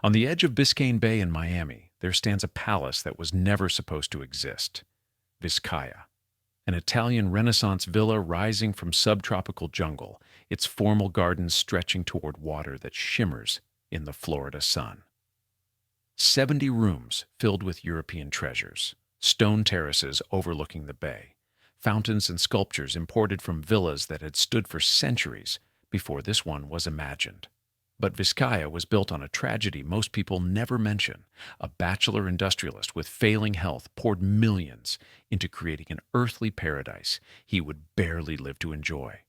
On the edge of Biscayne Bay in Miami, there stands a palace that was never supposed to exist, Vizcaya, an Italian Renaissance villa rising from subtropical jungle, its formal gardens stretching toward water that shimmers in the Florida sun. 70 rooms filled with European treasures, stone terraces overlooking the bay, fountains and sculptures imported from villas that had stood for centuries before this one was imagined. But Vizcaya was built on a tragedy most people never mention. A bachelor industrialist with failing health poured millions into creating an earthly paradise he would barely live to enjoy.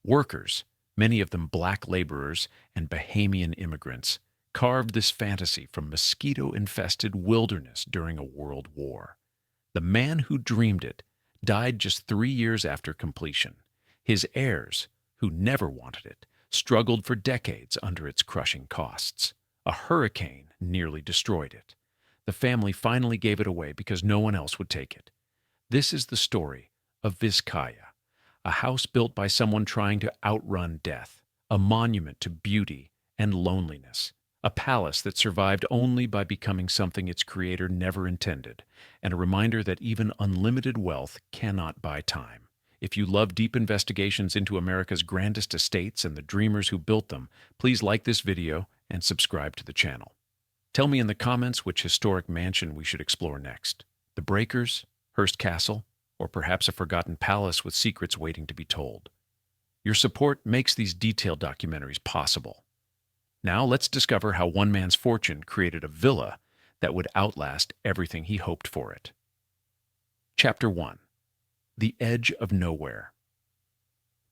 Workers, many of them black laborers and Bahamian immigrants, carved this fantasy from mosquito-infested wilderness during a world war. The man who dreamed it died just 3 years after completion. His heirs, who never wanted it, struggled for decades under its crushing costs. A hurricane nearly destroyed it. The family finally gave it away because no one else would take it. This is the story of Vizcaya, a house built by someone trying to outrun death, a monument to beauty and loneliness, a palace that survived only by becoming something its creator never intended, and a reminder that even unlimited wealth cannot buy time. If you love deep investigations into America's grandest estates and the dreamers who built them, please like this video and subscribe to the channel. Tell me in the comments which historic mansion we should explore next. The Breakers, Hearst Castle, or perhaps a forgotten palace with secrets waiting to be told. Your support makes these detailed documentaries possible. Now let's discover how one man's fortune created a villa that would outlast everything he hoped for it. Chapter 1. The Edge of Nowhere.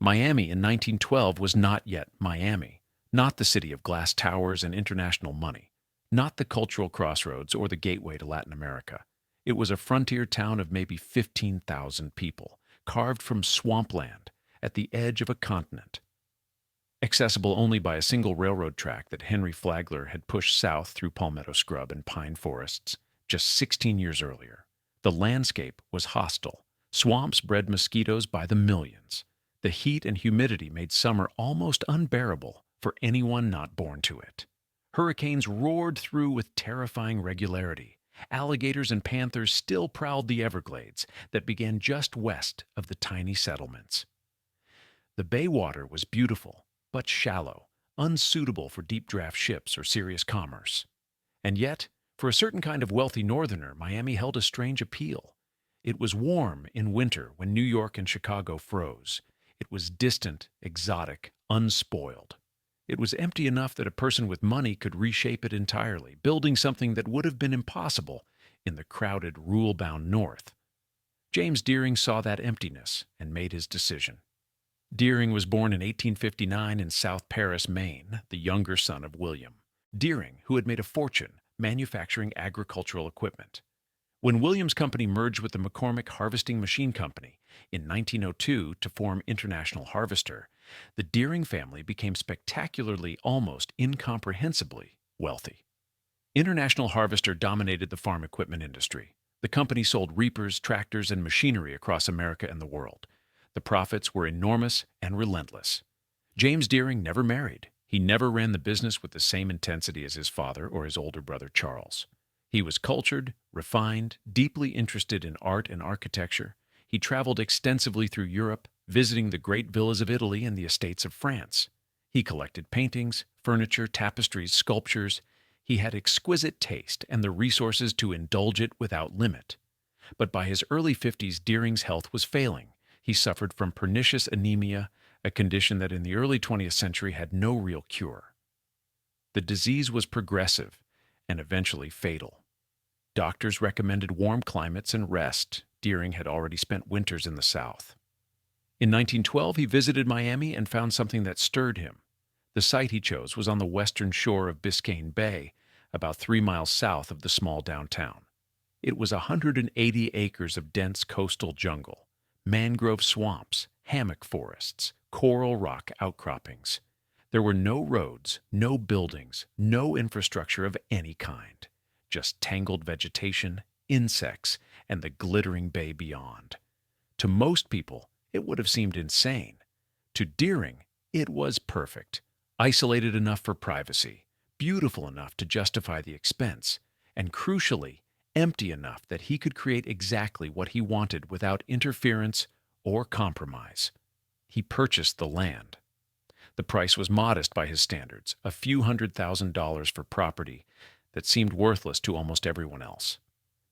Miami in 1912 was not yet Miami, not the city of glass towers and international money, not the cultural crossroads or the gateway to Latin America. It was a frontier town of maybe 15,000 people, carved from swampland at the edge of a continent. Accessible only by a single railroad track that Henry Flagler had pushed south through palmetto scrub and pine forests just 16 years earlier. The landscape was hostile. Swamps bred mosquitoes by the millions. The heat and humidity made summer almost unbearable for anyone not born to it. Hurricanes roared through with terrifying regularity. Alligators and panthers still prowled the Everglades that began just west of the tiny settlements. The bay water was beautiful, but shallow, unsuitable for deep-draft ships or serious commerce. And yet, for a certain kind of wealthy northerner, Miami held a strange appeal. It was warm in winter when New York and Chicago froze. It was distant, exotic, unspoiled. It was empty enough that a person with money could reshape it entirely, building something that would have been impossible in the crowded, rule-bound North. James Deering saw that emptiness and made his decision. Deering was born in 1859 in South Paris, Maine, the younger son of William Deering, who had made a fortune manufacturing agricultural equipment. When Williams' company merged with the McCormick Harvesting Machine Company in 1902 to form International Harvester, the Deering family became spectacularly, almost incomprehensibly wealthy. International Harvester dominated the farm equipment industry. The company sold reapers, tractors, and machinery across America and the world. The profits were enormous and relentless. James Deering never married. He never ran the business with the same intensity as his father or his older brother Charles. He was cultured, refined, deeply interested in art and architecture. He traveled extensively through Europe, visiting the great villas of Italy and the estates of France. He collected paintings, furniture, tapestries, sculptures. He had exquisite taste and the resources to indulge it without limit. But by his early 50s, Deering's health was failing. He suffered from pernicious anemia, a condition that in the early 20th century had no real cure. The disease was progressive and eventually fatal. Doctors recommended warm climates and rest. Deering had already spent winters in the South. In 1912, he visited Miami and found something that stirred him. The site he chose was on the western shore of Biscayne Bay, about 3 miles south of the small downtown. It was 180 acres of dense coastal jungle, mangrove swamps, hammock forests, coral rock outcroppings. There were no roads, no buildings, no infrastructure of any kind, just tangled vegetation, insects, and the glittering bay beyond. To most people, it would have seemed insane. To Deering, it was perfect, isolated enough for privacy, beautiful enough to justify the expense, and crucially, empty enough that he could create exactly what he wanted without interference or compromise. He purchased the land. The price was modest by his standards, a few $100,000 for property that seemed worthless to almost everyone else.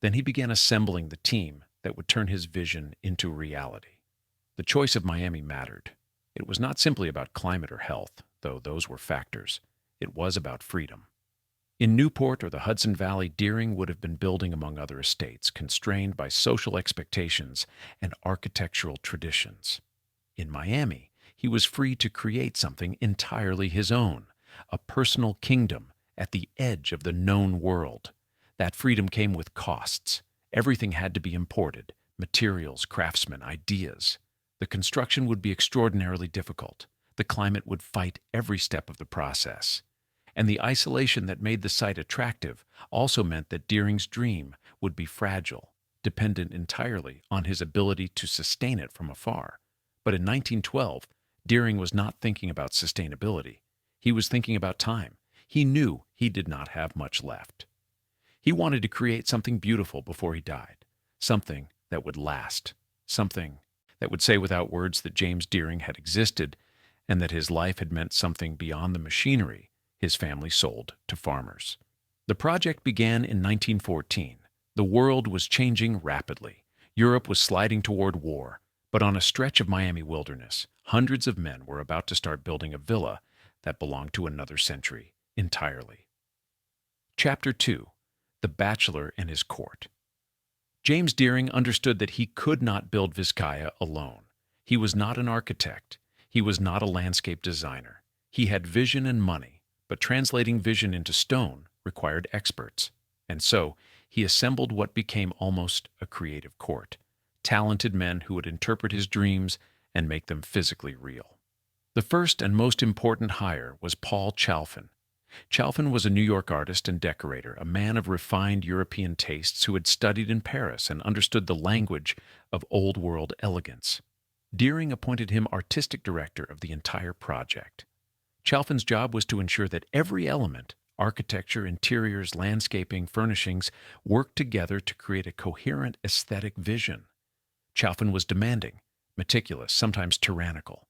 Then he began assembling the team that would turn his vision into reality. The choice of Miami mattered. It was not simply about climate or health, though those were factors. It was about freedom. In Newport or the Hudson Valley, Deering would have been building among other estates, constrained by social expectations and architectural traditions. In Miami, he was free to create something entirely his own, a personal kingdom at the edge of the known world. That freedom came with costs. Everything had to be imported: materials, craftsmen, ideas. The construction would be extraordinarily difficult. The climate would fight every step of the process. And the isolation that made the site attractive also meant that Deering's dream would be fragile, dependent entirely on his ability to sustain it from afar. But in 1912, Deering was not thinking about sustainability. He was thinking about time. He knew he did not have much left. He wanted to create something beautiful before he died, something that would last, something that would say without words that James Deering had existed and that his life had meant something beyond the machinery his family sold to farmers. The project began in 1914. The world was changing rapidly. Europe was sliding toward war, but on a stretch of Miami wilderness, hundreds of men were about to start building a villa that belonged to another century entirely. Chapter 2: The Bachelor and His Court. James Deering understood that he could not build Vizcaya alone. He was not an architect. He was not a landscape designer. He had vision and money, but translating vision into stone required experts. And so, he assembled what became almost a creative court: talented men who would interpret his dreams and make them physically real. The first and most important hire was Paul Chalfin. Chalfin was a New York artist and decorator, a man of refined European tastes who had studied in Paris and understood the language of old-world elegance. Deering appointed him artistic director of the entire project. Chalfin's job was to ensure that every element, architecture, interiors, landscaping, furnishings, worked together to create a coherent aesthetic vision. Chalfin was demanding, meticulous, sometimes tyrannical.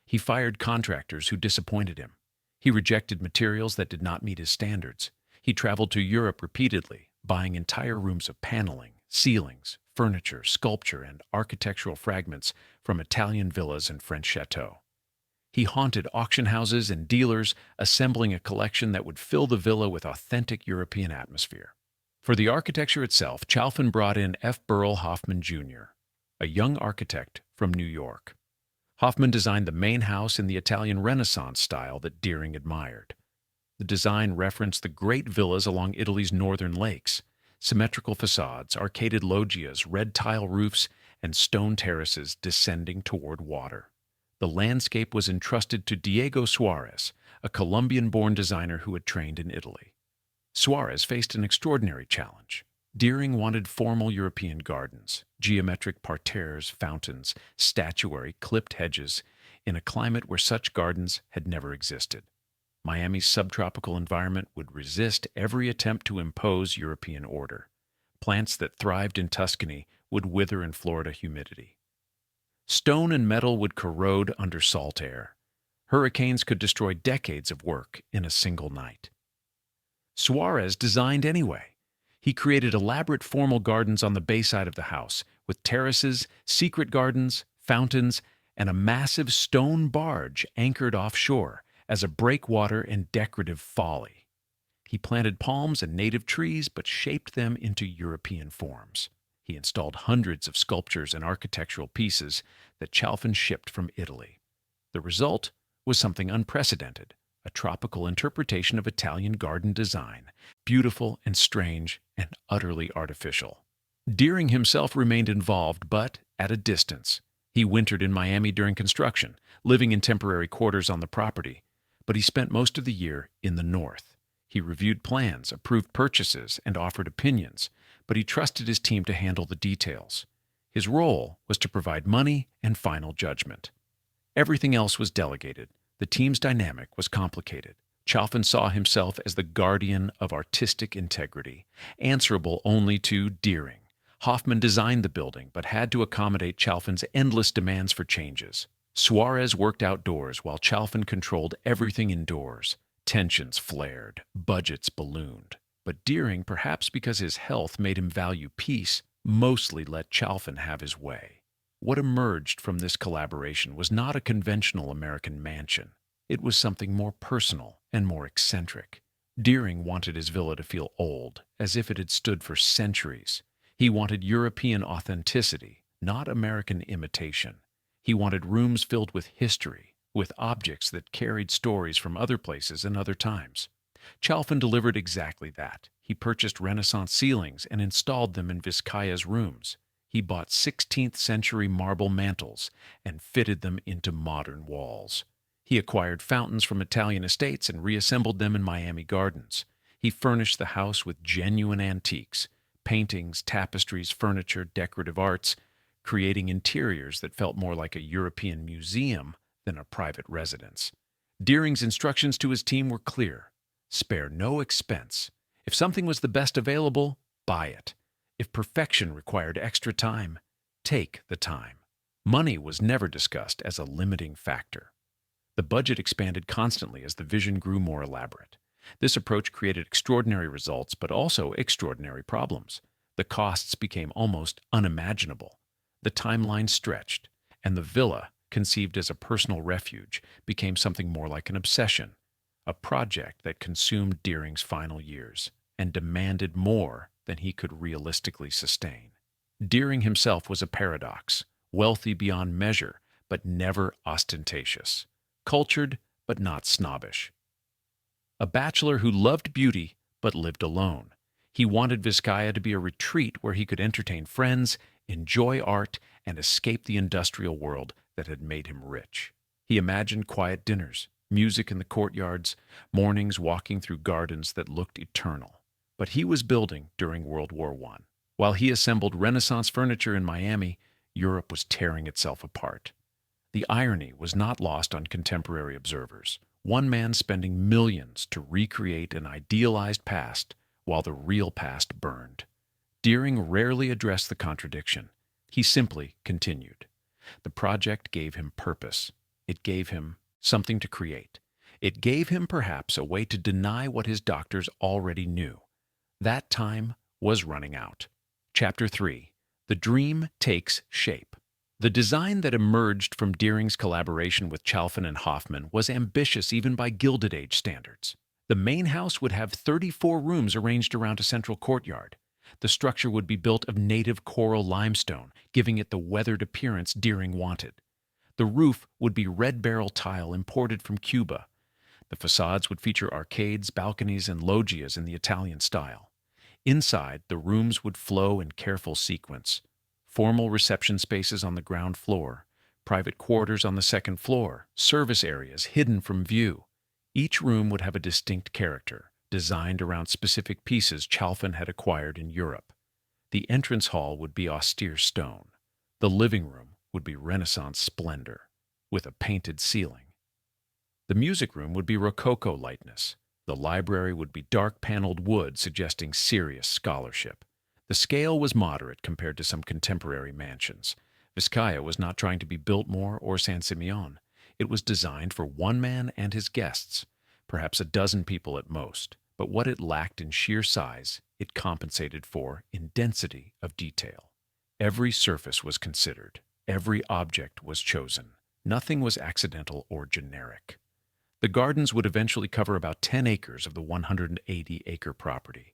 He fired contractors who disappointed him. He rejected materials that did not meet his standards. He traveled to Europe repeatedly, buying entire rooms of paneling, ceilings, furniture, sculpture, and architectural fragments from Italian villas and French chateaux. He haunted auction houses and dealers, assembling a collection that would fill the villa with authentic European atmosphere. For the architecture itself, Chalfin brought in F. Burrell Hoffman, Jr., a young architect from New York. Hoffman designed the main house in the Italian Renaissance style that Deering admired. The design referenced the great villas along Italy's northern lakes: symmetrical facades, arcaded loggias, red tile roofs, and stone terraces descending toward water. The landscape was entrusted to Diego Suarez, a Colombian-born designer who had trained in Italy. Suarez faced an extraordinary challenge. Deering wanted formal European gardens, geometric parterres, fountains, statuary, clipped hedges, in a climate where such gardens had never existed. Miami's subtropical environment would resist every attempt to impose European order. Plants that thrived in Tuscany would wither in Florida humidity. Stone and metal would corrode under salt air. Hurricanes could destroy decades of work in a single night. Suarez designed anyway. He created elaborate formal gardens on the bayside of the house, with terraces, secret gardens, fountains, and a massive stone barge anchored offshore as a breakwater and decorative folly. He planted palms and native trees, but shaped them into European forms. He installed hundreds of sculptures and architectural pieces that Chalfin shipped from Italy. The result was something unprecedented: a tropical interpretation of Italian garden design, beautiful and strange and utterly artificial. Deering himself remained involved, but at a distance. He wintered in Miami during construction, living in temporary quarters on the property, but he spent most of the year in the north. He reviewed plans, approved purchases, and offered opinions, but he trusted his team to handle the details. His role was to provide money and final judgment. Everything else was delegated. The team's dynamic was complicated. Chalfin saw himself as the guardian of artistic integrity, answerable only to Deering. Hoffman designed the building, but had to accommodate Chalfin's endless demands for changes. Suarez worked outdoors while Chalfin controlled everything indoors. Tensions flared, budgets ballooned. But Deering, perhaps because his health made him value peace, mostly let Chalfin have his way. What emerged from this collaboration was not a conventional American mansion. It was something more personal and more eccentric. Deering wanted his villa to feel old, as if it had stood for centuries. He wanted European authenticity, not American imitation. He wanted rooms filled with history, with objects that carried stories from other places and other times. Chalfin delivered exactly that. He purchased Renaissance ceilings and installed them in Vizcaya's rooms. He bought 16th-century marble mantels and fitted them into modern walls. He acquired fountains from Italian estates and reassembled them in Miami gardens. He furnished the house with genuine antiques, paintings, tapestries, furniture, decorative arts, creating interiors that felt more like a European museum than a private residence. Deering's instructions to his team were clear. Spare no expense. If something was the best available, buy it. If perfection required extra time, take the time. Money was never discussed as a limiting factor. The budget expanded constantly as the vision grew more elaborate. This approach created extraordinary results, but also extraordinary problems. The costs became almost unimaginable. The timeline stretched, and the villa, conceived as a personal refuge, became something more like an obsession, a project that consumed Deering's final years and demanded more than he could realistically sustain. Deering himself was a paradox, wealthy beyond measure, but never ostentatious, cultured but not snobbish. A bachelor who loved beauty but lived alone. He wanted Vizcaya to be a retreat where he could entertain friends, enjoy art, and escape the industrial world that had made him rich. He imagined quiet dinners, music in the courtyards, mornings walking through gardens that looked eternal. But he was building during World War I. While he assembled Renaissance furniture in Miami, Europe was tearing itself apart. The irony was not lost on contemporary observers. One man spending millions to recreate an idealized past while the real past burned. Deering rarely addressed the contradiction. He simply continued. The project gave him purpose. It gave him something to create. It gave him perhaps a way to deny what his doctors already knew. That time was running out. Chapter 3. The Dream Takes Shape. The design that emerged from Deering's collaboration with Chalfin and Hoffman was ambitious even by Gilded Age standards. The main house would have 34 rooms arranged around a central courtyard. The structure would be built of native coral limestone, giving it the weathered appearance Deering wanted. The roof would be red barrel tile imported from Cuba. The facades would feature arcades, balconies, and loggias in the Italian style. Inside, the rooms would flow in careful sequence. Formal reception spaces on the ground floor, private quarters on the second floor, service areas hidden from view. Each room would have a distinct character, designed around specific pieces Chalfin had acquired in Europe. The entrance hall would be austere stone. The living room would be Renaissance splendor, with a painted ceiling. The music room would be Rococo lightness. The library would be dark-paneled wood, suggesting serious scholarship. The scale was moderate compared to some contemporary mansions. Vizcaya was not trying to be Biltmore or San Simeon. It was designed for one man and his guests, perhaps a dozen people at most. But what it lacked in sheer size, it compensated for in density of detail. Every surface was considered. Every object was chosen. Nothing was accidental or generic. The gardens would eventually cover about 10 acres of the 180-acre property.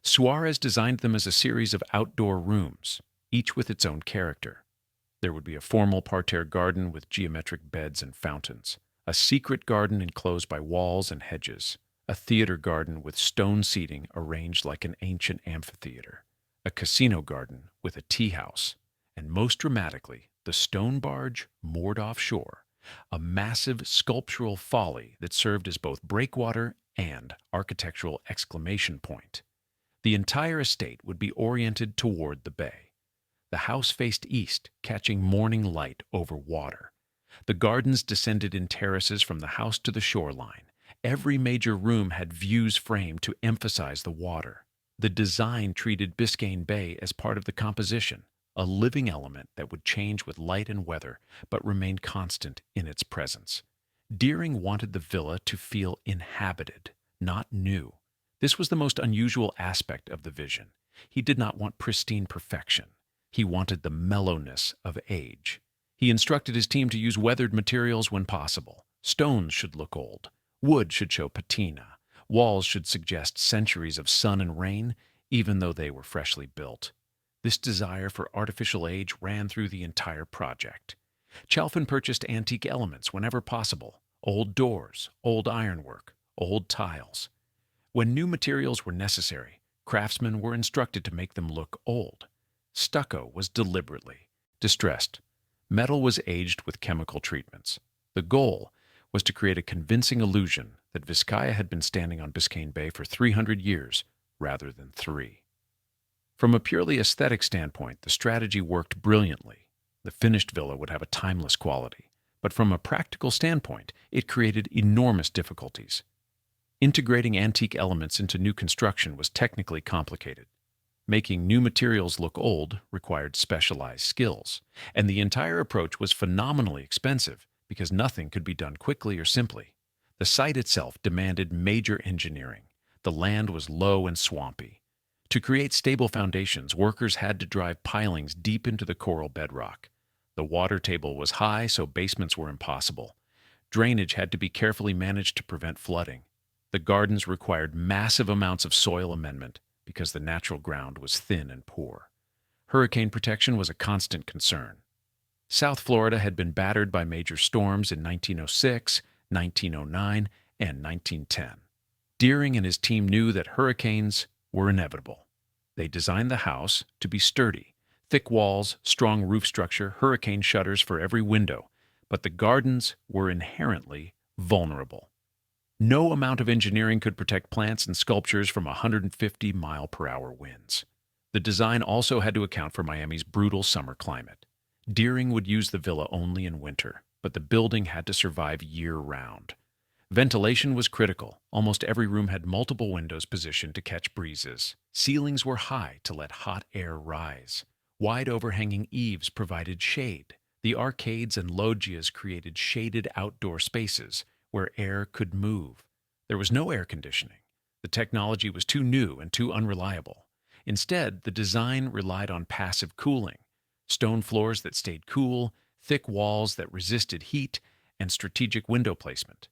Suarez designed them as a series of outdoor rooms, each with its own character. There would be a formal parterre garden with geometric beds and fountains, a secret garden enclosed by walls and hedges, a theater garden with stone seating arranged like an ancient amphitheater, a casino garden with a tea house, and most dramatically, the stone barge moored offshore, a massive sculptural folly that served as both breakwater and architectural exclamation point. The entire estate would be oriented toward the bay. The house faced east, catching morning light over water. The gardens descended in terraces from the house to the shoreline, Every major room had views framed to emphasize the water. The design treated Biscayne Bay as part of the composition, a living element that would change with light and weather, but remain constant in its presence. Deering wanted the villa to feel inhabited, not new. This was the most unusual aspect of the vision. He did not want pristine perfection. He wanted the mellowness of age. He instructed his team to use weathered materials when possible. Stones should look old. Wood should show patina. Walls should suggest centuries of sun and rain, even though they were freshly built. This desire for artificial age ran through the entire project. Chalfin purchased antique elements whenever possible: old doors, old ironwork, old tiles. When new materials were necessary, craftsmen were instructed to make them look old. Stucco was deliberately distressed. Metal was aged with chemical treatments. The goal was to create a convincing illusion that Vizcaya had been standing on Biscayne Bay for 300 years rather than 3. From a purely aesthetic standpoint, the strategy worked brilliantly. The finished villa would have a timeless quality. But from a practical standpoint, it created enormous difficulties. Integrating antique elements into new construction was technically complicated. Making new materials look old required specialized skills, and the entire approach was phenomenally expensive because nothing could be done quickly or simply. The site itself demanded major engineering. The land was low and swampy. To create stable foundations, workers had to drive pilings deep into the coral bedrock. The water table was high, so basements were impossible. Drainage had to be carefully managed to prevent flooding. The gardens required massive amounts of soil amendment because the natural ground was thin and poor. Hurricane protection was a constant concern. South Florida had been battered by major storms in 1906, 1909, and 1910. Deering and his team knew that hurricanes were inevitable. They designed the house to be sturdy: thick walls, strong roof structure, hurricane shutters for every window, but the gardens were inherently vulnerable. No amount of engineering could protect plants and sculptures from 150-mile-per-hour winds. The design also had to account for Miami's brutal summer climate. Deering would use the villa only in winter, but the building had to survive year-round. Ventilation was critical. Almost every room had multiple windows positioned to catch breezes. Ceilings were high to let hot air rise. Wide overhanging eaves provided shade. The arcades and loggias created shaded outdoor spaces where air could move. There was no air conditioning. The technology was too new and too unreliable. Instead, the design relied on passive cooling: stone floors that stayed cool, thick walls that resisted heat, and strategic window placement.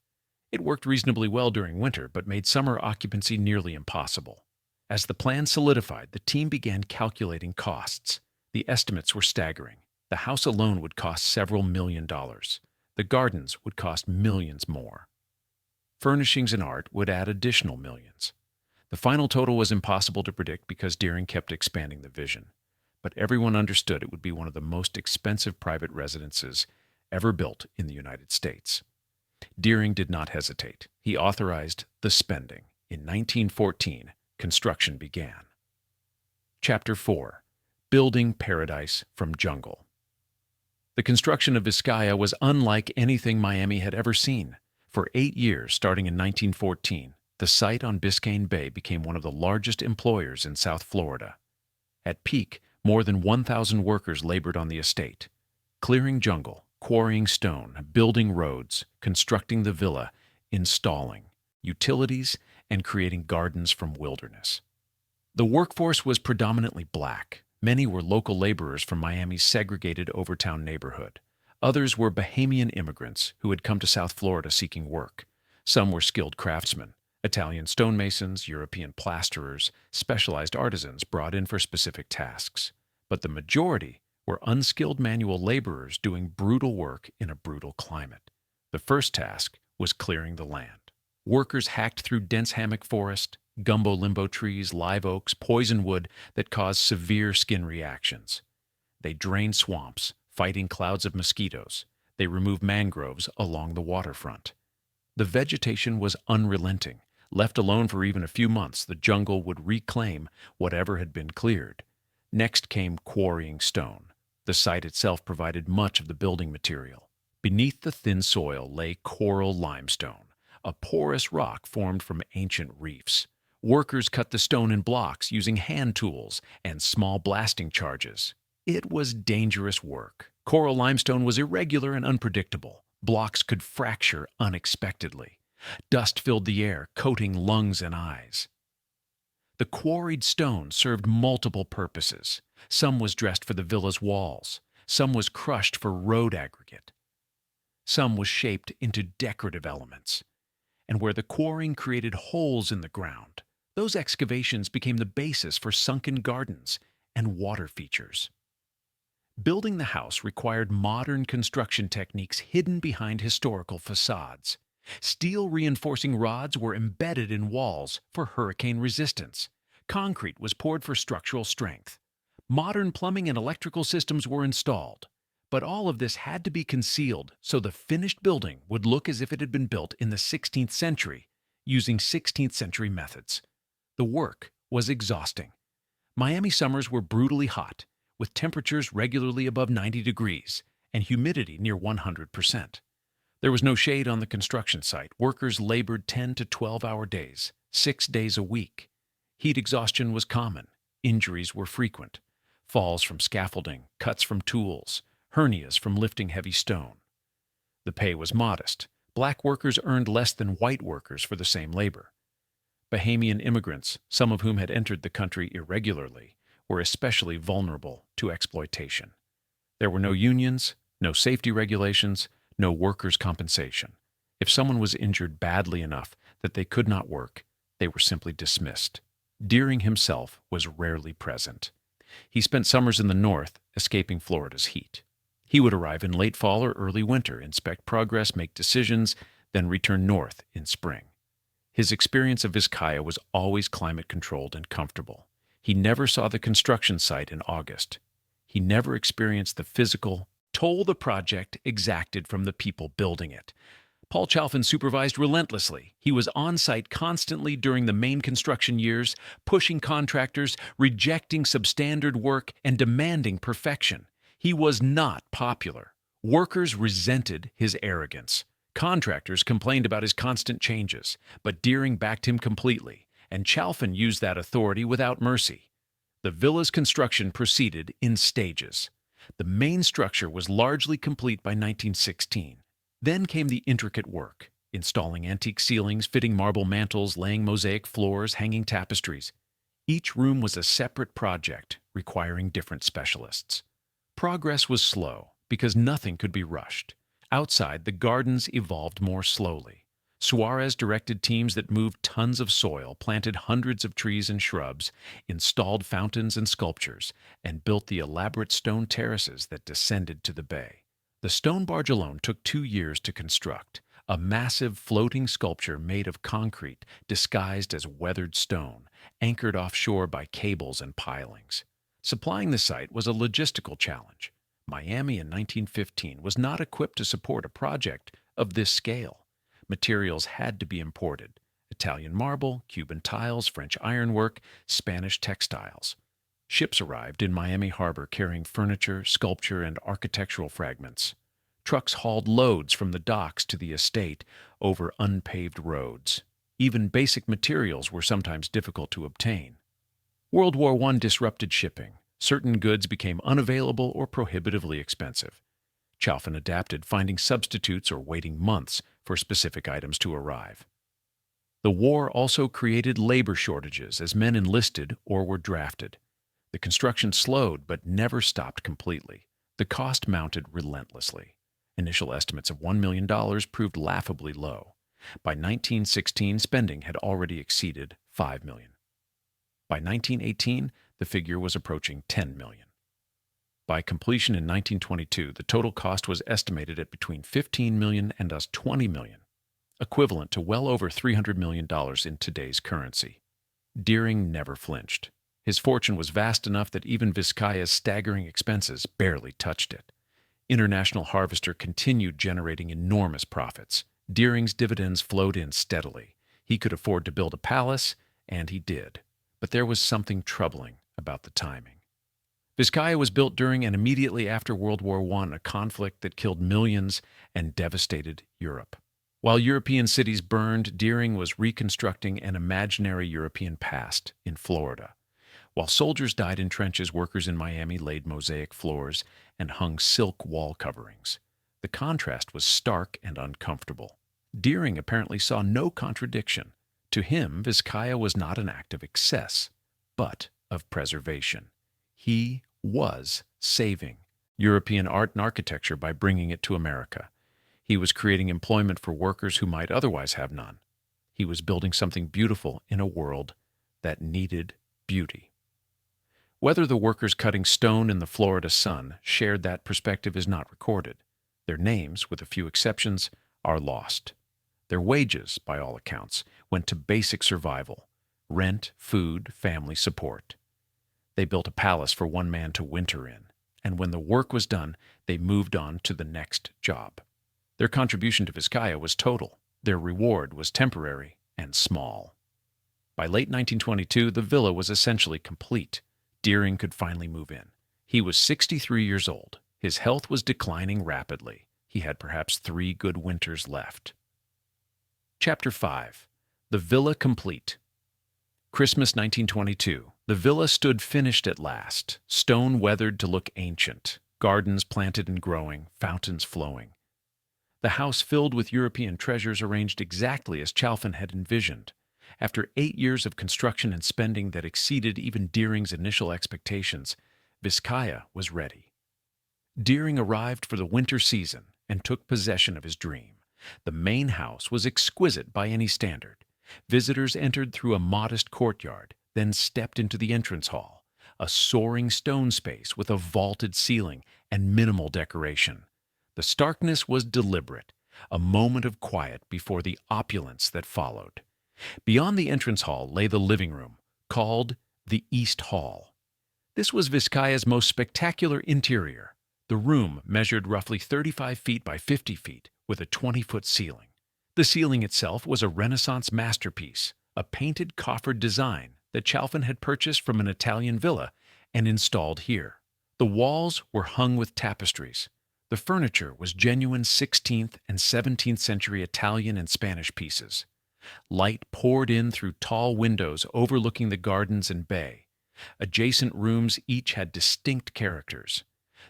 It worked reasonably well during winter, but made summer occupancy nearly impossible. As the plan solidified, the team began calculating costs. The estimates were staggering. The house alone would cost several $1,000,000. The gardens would cost millions more. Furnishings and art would add additional millions. The final total was impossible to predict because Deering kept expanding the vision. But everyone understood it would be one of the most expensive private residences ever built in the United States. Deering did not hesitate. He authorized the spending. In 1914, construction began. Chapter 4: Building Paradise from Jungle. The construction of Vizcaya was unlike anything Miami had ever seen. For 8 years, starting in 1914, the site on Biscayne Bay became one of the largest employers in South Florida. At peak, more than 1,000 workers labored on the estate, clearing jungle, quarrying stone, building roads, constructing the villa, installing utilities, and creating gardens from wilderness. The workforce was predominantly black. Many were local laborers from Miami's segregated Overtown neighborhood. Others were Bahamian immigrants who had come to South Florida seeking work. Some were skilled craftsmen: Italian stonemasons, European plasterers, specialized artisans brought in for specific tasks. But the majority were unskilled manual laborers doing brutal work in a brutal climate. The first task was clearing the land. Workers hacked through dense hammock forest, gumbo limbo trees, live oaks, poison wood that caused severe skin reactions. They drained swamps, fighting clouds of mosquitoes. They removed mangroves along the waterfront. The vegetation was unrelenting. Left alone for even a few months, the jungle would reclaim whatever had been cleared. Next came quarrying stone. The site itself provided much of the building material. Beneath the thin soil lay coral limestone, a porous rock formed from ancient reefs. Workers cut the stone in blocks using hand tools and small blasting charges. It was dangerous work. Coral limestone was irregular and unpredictable. Blocks could fracture unexpectedly. Dust filled the air, coating lungs and eyes. The quarried stone served multiple purposes. Some was dressed for the villa's walls. Some was crushed for road aggregate. Some was shaped into decorative elements. And where the quarrying created holes in the ground, those excavations became the basis for sunken gardens and water features. Building the house required modern construction techniques hidden behind historical facades. Steel reinforcing rods were embedded in walls for hurricane resistance. Concrete was poured for structural strength. Modern plumbing and electrical systems were installed. But all of this had to be concealed so the finished building would look as if it had been built in the 16th century, using 16th century methods. The work was exhausting. Miami summers were brutally hot, with temperatures regularly above 90 degrees and humidity near 100%. There was no shade on the construction site. Workers labored 10 to 12-hour days, 6 days a week. Heat exhaustion was common. Injuries were frequent. Falls from scaffolding, cuts from tools, hernias from lifting heavy stone. The pay was modest. Black workers earned less than white workers for the same labor. Bahamian immigrants, some of whom had entered the country irregularly, were especially vulnerable to exploitation. There were no unions, no safety regulations, no workers' compensation. If someone was injured badly enough that they could not work, they were simply dismissed. Deering himself was rarely present. He spent summers in the north, escaping Florida's heat. He would arrive in late fall or early winter, inspect progress, make decisions, then return north in spring. His experience of Vizcaya was always climate-controlled and comfortable. He never saw the construction site in August. He never experienced the physical toll the project exacted from the people building it. Paul Chalfin supervised relentlessly. He was on-site constantly during the main construction years, pushing contractors, rejecting substandard work, and demanding perfection. He was not popular. Workers resented his arrogance. Contractors complained about his constant changes, but Deering backed him completely, and Chalfin used that authority without mercy. The villa's construction proceeded in stages. The main structure was largely complete by 1916. Then came the intricate work, installing antique ceilings, fitting marble mantles, laying mosaic floors, hanging tapestries. Each room was a separate project, requiring different specialists. Progress was slow, because nothing could be rushed. Outside, the gardens evolved more slowly. Suarez directed teams that moved tons of soil, planted hundreds of trees and shrubs, installed fountains and sculptures, and built the elaborate stone terraces that descended to the bay. The stone barge alone took 2 years to construct, a massive floating sculpture made of concrete disguised as weathered stone, anchored offshore by cables and pilings. Supplying the site was a logistical challenge. Miami in 1915 was not equipped to support a project of this scale. Materials had to be imported: Italian marble, Cuban tiles, French ironwork, Spanish textiles. Ships arrived in Miami Harbor carrying furniture, sculpture, and architectural fragments. Trucks hauled loads from the docks to the estate over unpaved roads. Even basic materials were sometimes difficult to obtain. World War I disrupted shipping. Certain goods became unavailable or prohibitively expensive. Chalfin adapted, finding substitutes or waiting months for specific items to arrive. The war also created labor shortages as men enlisted or were drafted. The construction slowed but never stopped completely. The cost mounted relentlessly. Initial estimates of $1 million proved laughably low. By 1916, spending had already exceeded $5 million. By 1918, the figure was approaching $10 million. By completion in 1922, the total cost was estimated at between $15 million and $20 million, equivalent to well over $300 million in today's currency. Deering never flinched. His fortune was vast enough that even Vizcaya's staggering expenses barely touched it. International Harvester continued generating enormous profits. Deering's dividends flowed in steadily. He could afford to build a palace, and he did. But there was something troubling about the timing. Vizcaya was built during and immediately after World War I, a conflict that killed millions and devastated Europe. While European cities burned, Deering was reconstructing an imaginary European past in Florida. While soldiers died in trenches, workers in Miami laid mosaic floors and hung silk wall coverings. The contrast was stark and uncomfortable. Deering apparently saw no contradiction. To him, Vizcaya was not an act of excess, but of preservation. He was saving European art and architecture by bringing it to America. He was creating employment for workers who might otherwise have none. He was building something beautiful in a world that needed beauty. Whether the workers cutting stone in the Florida sun shared that perspective is not recorded. Their names, with a few exceptions, are lost. Their wages, by all accounts, went to basic survival: rent, food, family support. They built a palace for one man to winter in, and when the work was done, they moved on to the next job. Their contribution to Vizcaya was total. Their reward was temporary and small. By late 1922, the villa was essentially complete. Deering could finally move in. He was 63 years old. His health was declining rapidly. He had perhaps 3 good winters left. Chapter 5. The Villa Complete. Christmas 1922. The villa stood finished at last, stone weathered to look ancient, gardens planted and growing, fountains flowing. The house filled with European treasures arranged exactly as Chalfin had envisioned. After 8 years of construction and spending that exceeded even Deering's initial expectations, Vizcaya was ready. Deering arrived for the winter season and took possession of his dream. The main house was exquisite by any standard. Visitors entered through a modest courtyard, then stepped into the entrance hall, a soaring stone space with a vaulted ceiling and minimal decoration. The starkness was deliberate, a moment of quiet before the opulence that followed. Beyond the entrance hall lay the living room, called the East Hall. This was Vizcaya's most spectacular interior. The room measured roughly 35 feet by 50 feet, with a 20-foot ceiling. The ceiling itself was a Renaissance masterpiece, a painted coffered design that Chalfin had purchased from an Italian villa and installed here. The walls were hung with tapestries. The furniture was genuine 16th and 17th century Italian and Spanish pieces. Light poured in through tall windows overlooking the gardens and bay. Adjacent rooms each had distinct characters.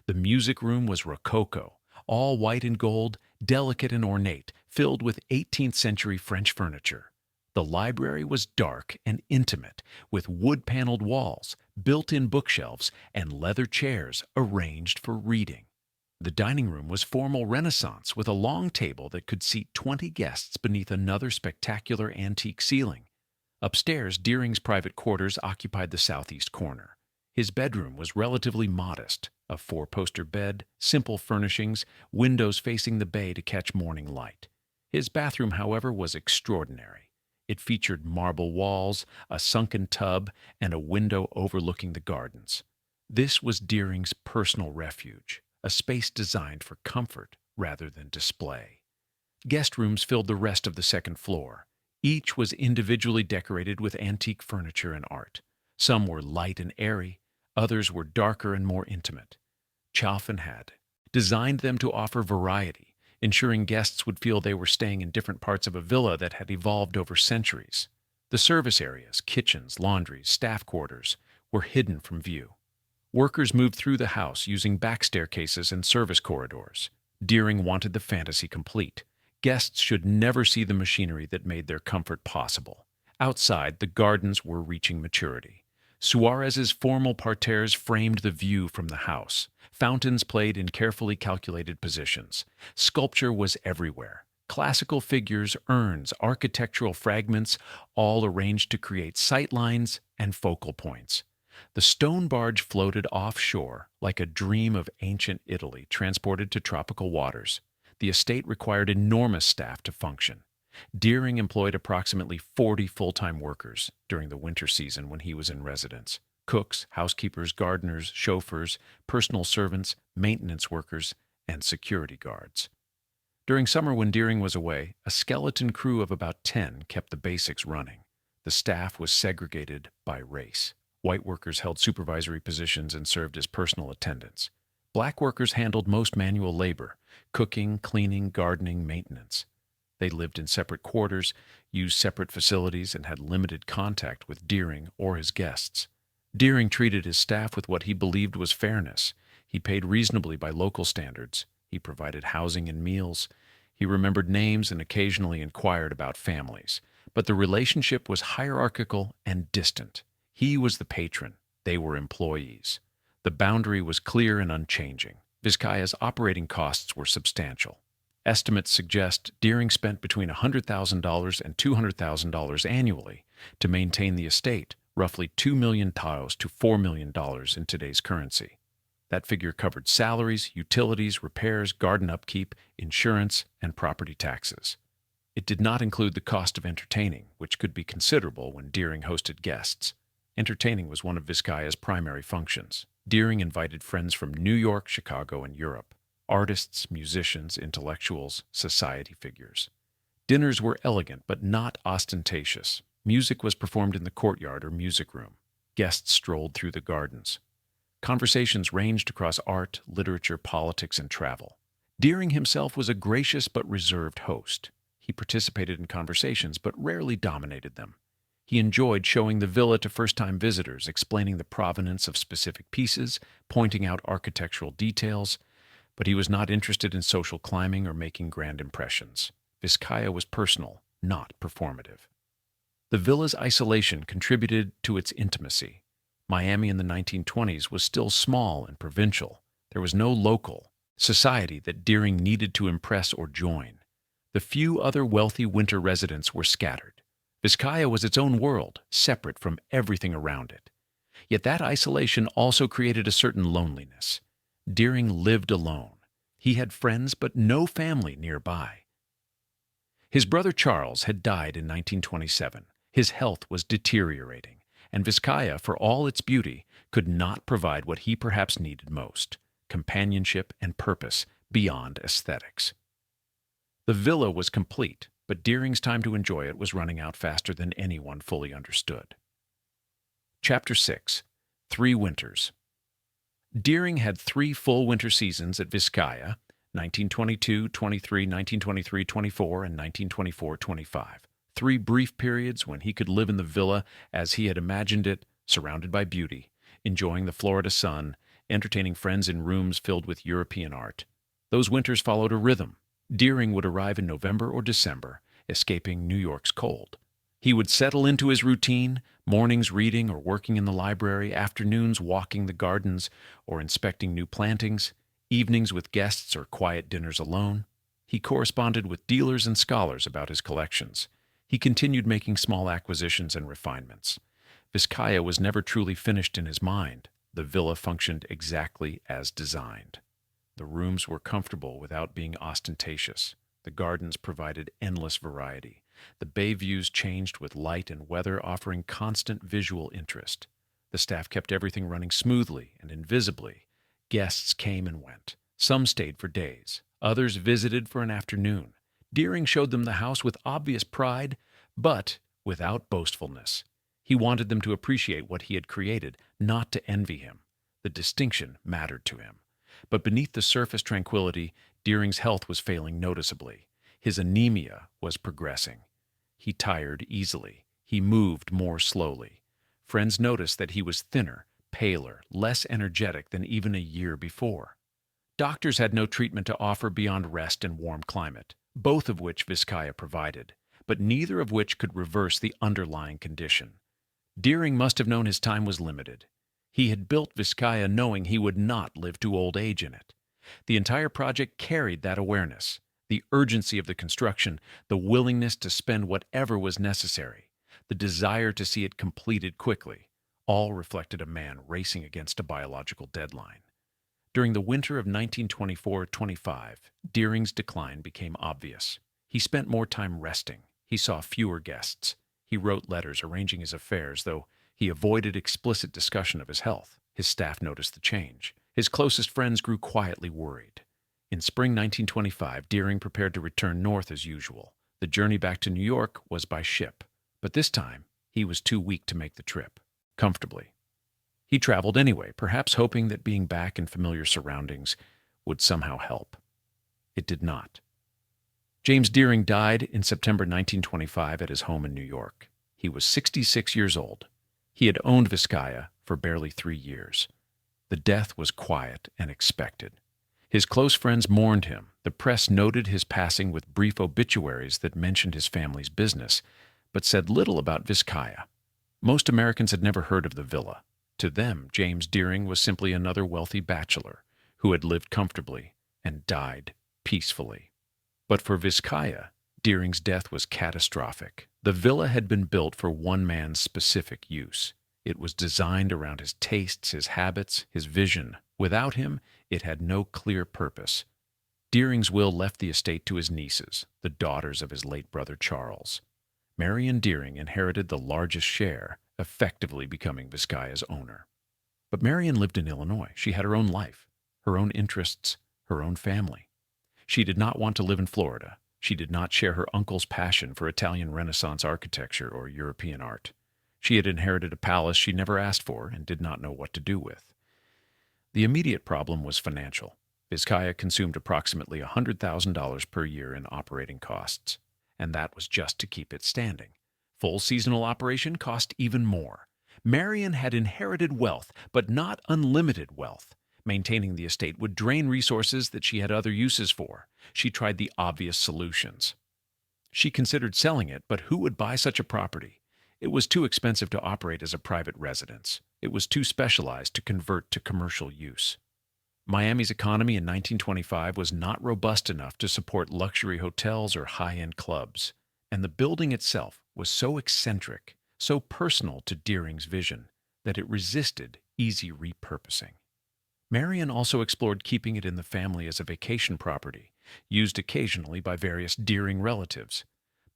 The music room was rococo, all white and gold, delicate and ornate, filled with 18th century French furniture. The library was dark and intimate, with wood-paneled walls, built-in bookshelves, and leather chairs arranged for reading. The dining room was formal Renaissance, with a long table that could seat 20 guests beneath another spectacular antique ceiling. Upstairs, Deering's private quarters occupied the southeast corner. His bedroom was relatively modest, a 4-poster bed, simple furnishings, windows facing the bay to catch morning light. His bathroom, however, was extraordinary. It featured marble walls, a sunken tub, and a window overlooking the gardens. This was Deering's personal refuge, a space designed for comfort rather than display. Guest rooms filled the rest of the second floor. Each was individually decorated with antique furniture and art. Some were light and airy, others were darker and more intimate. Chalfin had designed them to offer variety, ensuring guests would feel they were staying in different parts of a villa that had evolved over centuries. The service areas, kitchens, laundries, staff quarters, were hidden from view. Workers moved through the house using back staircases and service corridors. Deering wanted the fantasy complete. Guests should never see the machinery that made their comfort possible. Outside, the gardens were reaching maturity. Suarez's formal parterres framed the view from the house. Fountains played in carefully calculated positions. Sculpture was everywhere. Classical figures, urns, architectural fragments, all arranged to create sightlines and focal points. The stone barge floated offshore like a dream of ancient Italy transported to tropical waters. The estate required enormous staff to function. Deering employed approximately 40 full-time workers during the winter season when he was in residence. Cooks, housekeepers, gardeners, chauffeurs, personal servants, maintenance workers, and security guards. During summer when Deering was away, a skeleton crew of about 10 kept the basics running. The staff was segregated by race. White workers held supervisory positions and served as personal attendants. Black workers handled most manual labor: cooking, cleaning, gardening, maintenance. They lived in separate quarters, used separate facilities, and had limited contact with Deering or his guests. Deering treated his staff with what he believed was fairness. He paid reasonably by local standards. He provided housing and meals. He remembered names and occasionally inquired about families. But the relationship was hierarchical and distant. He was the patron. They were employees. The boundary was clear and unchanging. Vizcaya's operating costs were substantial. Estimates suggest Deering spent between $100,000 and $200,000 annually to maintain the estate, roughly $2 million to $4 million in today's currency. That figure covered salaries, utilities, repairs, garden upkeep, insurance, and property taxes. It did not include the cost of entertaining, which could be considerable when Deering hosted guests. Entertaining was one of Vizcaya's primary functions. Deering invited friends from New York, Chicago, and Europe. Artists, musicians, intellectuals, society figures. Dinners were elegant but not ostentatious. Music was performed in the courtyard or music room. Guests strolled through the gardens. Conversations ranged across art, literature, politics, and travel. Deering himself was a gracious but reserved host. He participated in conversations but rarely dominated them. He enjoyed showing the villa to first-time visitors, explaining the provenance of specific pieces, pointing out architectural details, but he was not interested in social climbing or making grand impressions. Vizcaya was personal, not performative. The villa's isolation contributed to its intimacy. Miami in the 1920s was still small and provincial. There was no local society that Deering needed to impress or join. The few other wealthy winter residents were scattered. Vizcaya was its own world, separate from everything around it. Yet that isolation also created a certain loneliness. Deering lived alone. He had friends but no family nearby. His brother Charles had died in 1927. His health was deteriorating, and Vizcaya, for all its beauty, could not provide what he perhaps needed most: companionship and purpose beyond aesthetics. The villa was complete, but Deering's time to enjoy it was running out faster than anyone fully understood. Chapter 6. 3 Winters. Deering had 3 full winter seasons at Vizcaya, 1922-23, 1923-24, and 1924-25. 3 brief periods when he could live in the villa as he had imagined it, surrounded by beauty, enjoying the Florida sun, entertaining friends in rooms filled with European art. Those winters followed a rhythm. Deering would arrive in November or December, escaping New York's cold. He would settle into his routine, mornings reading or working in the library, afternoons walking the gardens or inspecting new plantings, evenings with guests or quiet dinners alone. He corresponded with dealers and scholars about his collections. He continued making small acquisitions and refinements. Vizcaya was never truly finished in his mind. The villa functioned exactly as designed. The rooms were comfortable without being ostentatious. The gardens provided endless variety. The bay views changed with light and weather, offering constant visual interest. The staff kept everything running smoothly and invisibly. Guests came and went. Some stayed for days. Others visited for an afternoon. Deering showed them the house with obvious pride, but without boastfulness. He wanted them to appreciate what he had created, not to envy him. The distinction mattered to him. But beneath the surface tranquility, Deering's health was failing noticeably. His anemia was progressing. He tired easily. He moved more slowly. Friends noticed that he was thinner, paler, less energetic than even a year before. Doctors had no treatment to offer beyond rest and warm climate, both of which Vizcaya provided, but neither of which could reverse the underlying condition. Deering must have known his time was limited. He had built Vizcaya knowing he would not live to old age in it. The entire project carried that awareness, the urgency of the construction, the willingness to spend whatever was necessary, the desire to see it completed quickly, all reflected a man racing against a biological deadline. During the winter of 1924-25, Deering's decline became obvious. He spent more time resting. He saw fewer guests. He wrote letters arranging his affairs, though he avoided explicit discussion of his health. His staff noticed the change. His closest friends grew quietly worried. In spring 1925, Deering prepared to return north as usual. The journey back to New York was by ship, but this time he was too weak to make the trip comfortably. He traveled anyway, perhaps hoping that being back in familiar surroundings would somehow help. It did not. James Deering died in September 1925 at his home in New York. He was 66 years old. He had owned Vizcaya for barely 3 years. The death was quiet and expected. His close friends mourned him. The press noted his passing with brief obituaries that mentioned his family's business, but said little about Vizcaya. Most Americans had never heard of the villa. To them, James Deering was simply another wealthy bachelor who had lived comfortably and died peacefully. But for Vizcaya, Deering's death was catastrophic. The villa had been built for one man's specific use. It was designed around his tastes, his habits, his vision. Without him, it had no clear purpose. Deering's will left the estate to his nieces, the daughters of his late brother Charles. Marion Deering inherited the largest share, effectively becoming Vizcaya's owner. But Marion lived in Illinois. She had her own life, her own interests, her own family. She did not want to live in Florida. She did not share her uncle's passion for Italian Renaissance architecture or European art. She had inherited a palace she never asked for and did not know what to do with. The immediate problem was financial. Vizcaya consumed approximately $100,000 per year in operating costs, and that was just to keep it standing. Full seasonal operation cost even more. Marion had inherited wealth, but not unlimited wealth. Maintaining the estate would drain resources that she had other uses for. She tried the obvious solutions. She considered selling it, but who would buy such a property? It was too expensive to operate as a private residence. It was too specialized to convert to commercial use. Miami's economy in 1925 was not robust enough to support luxury hotels or high-end clubs, and the building itself was so eccentric, so personal to Deering's vision, that it resisted easy repurposing. Marion also explored keeping it in the family as a vacation property, used occasionally by various Deering relatives.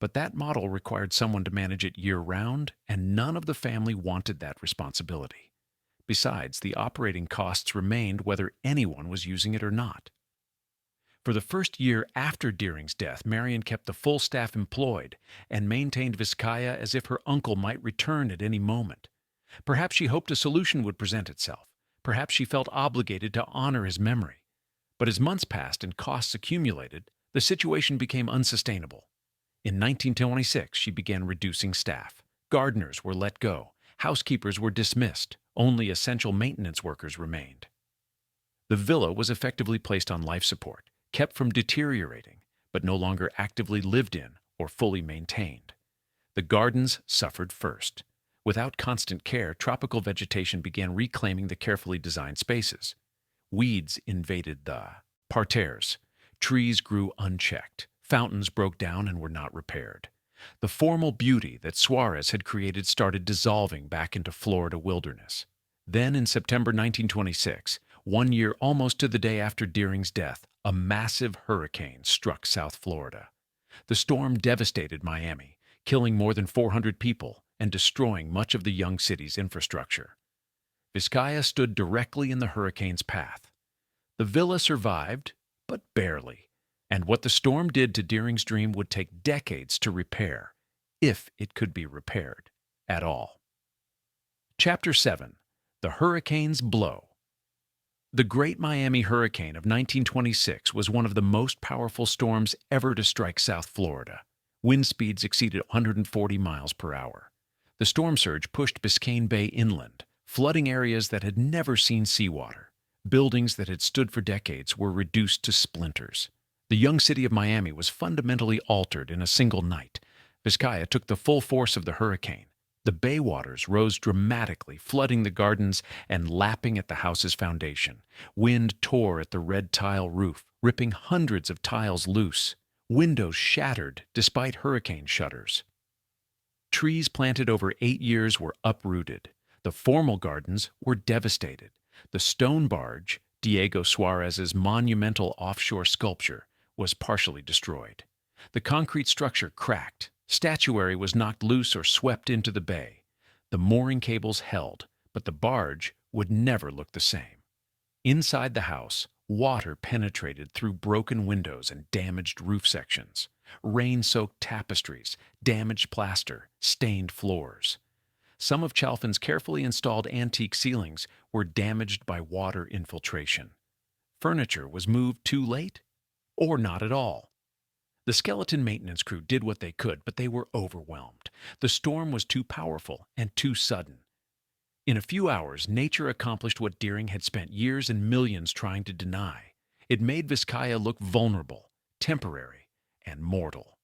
But that model required someone to manage it year-round, and none of the family wanted that responsibility. Besides, the operating costs remained whether anyone was using it or not. For the first year after Deering's death, Marion kept the full staff employed and maintained Vizcaya as if her uncle might return at any moment. Perhaps she hoped a solution would present itself. Perhaps she felt obligated to honor his memory. But as months passed and costs accumulated, the situation became unsustainable. In 1926, she began reducing staff. Gardeners were let go. Housekeepers were dismissed. Only essential maintenance workers remained. The villa was effectively placed on life support, kept from deteriorating, but no longer actively lived in or fully maintained. The gardens suffered first. Without constant care, tropical vegetation began reclaiming the carefully designed spaces. Weeds invaded the parterres. Trees grew unchecked. Fountains broke down and were not repaired. The formal beauty that Suarez had created started dissolving back into Florida wilderness. Then, in September 1926, 1 year almost to the day after Deering's death, a massive hurricane struck South Florida. The storm devastated Miami, killing more than 400 people and destroying much of the young city's infrastructure. Vizcaya stood directly in the hurricane's path. The villa survived, but barely, and what the storm did to Deering's dream would take decades to repair, if it could be repaired at all. Chapter 7. The Hurricane's Blow. The Great Miami Hurricane of 1926 was one of the most powerful storms ever to strike South Florida. Wind speeds exceeded 140 miles per hour. The storm surge pushed Biscayne Bay inland, flooding areas that had never seen seawater. Buildings that had stood for decades were reduced to splinters. The young city of Miami was fundamentally altered in a single night. Vizcaya took the full force of the hurricane. The bay waters rose dramatically, flooding the gardens and lapping at the house's foundation. Wind tore at the red tile roof, ripping hundreds of tiles loose. Windows shattered despite hurricane shutters. Trees planted over 8 years were uprooted. The formal gardens were devastated. The stone barge, Diego Suarez's monumental offshore sculpture, was partially destroyed. The concrete structure cracked. Statuary was knocked loose or swept into the bay. The mooring cables held, but the barge would never look the same. Inside the house, water penetrated through broken windows and damaged roof sections. Rain-soaked tapestries, damaged plaster, stained floors. Some of Chalfon's carefully installed antique ceilings were damaged by water infiltration. Furniture was moved too late, or not at all. The skeleton maintenance crew did what they could, but they were overwhelmed. The storm was too powerful and too sudden. In a few hours, nature accomplished what Deering had spent years and millions trying to deny. It made Vizcaya look vulnerable, temporary, and mortal.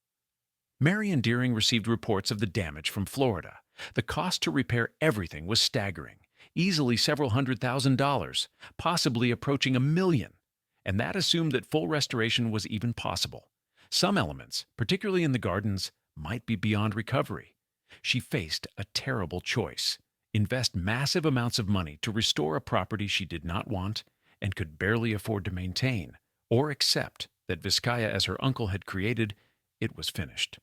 Marion Deering received reports of the damage from Florida. The cost to repair everything was staggering, easily several $100,000, possibly approaching $1 million. And that assumed that full restoration was even possible. Some elements, particularly in the gardens, might be beyond recovery. She faced a terrible choice: invest massive amounts of money to restore a property she did not want and could barely afford to maintain, or accept that Vizcaya, as her uncle had created, it was finished.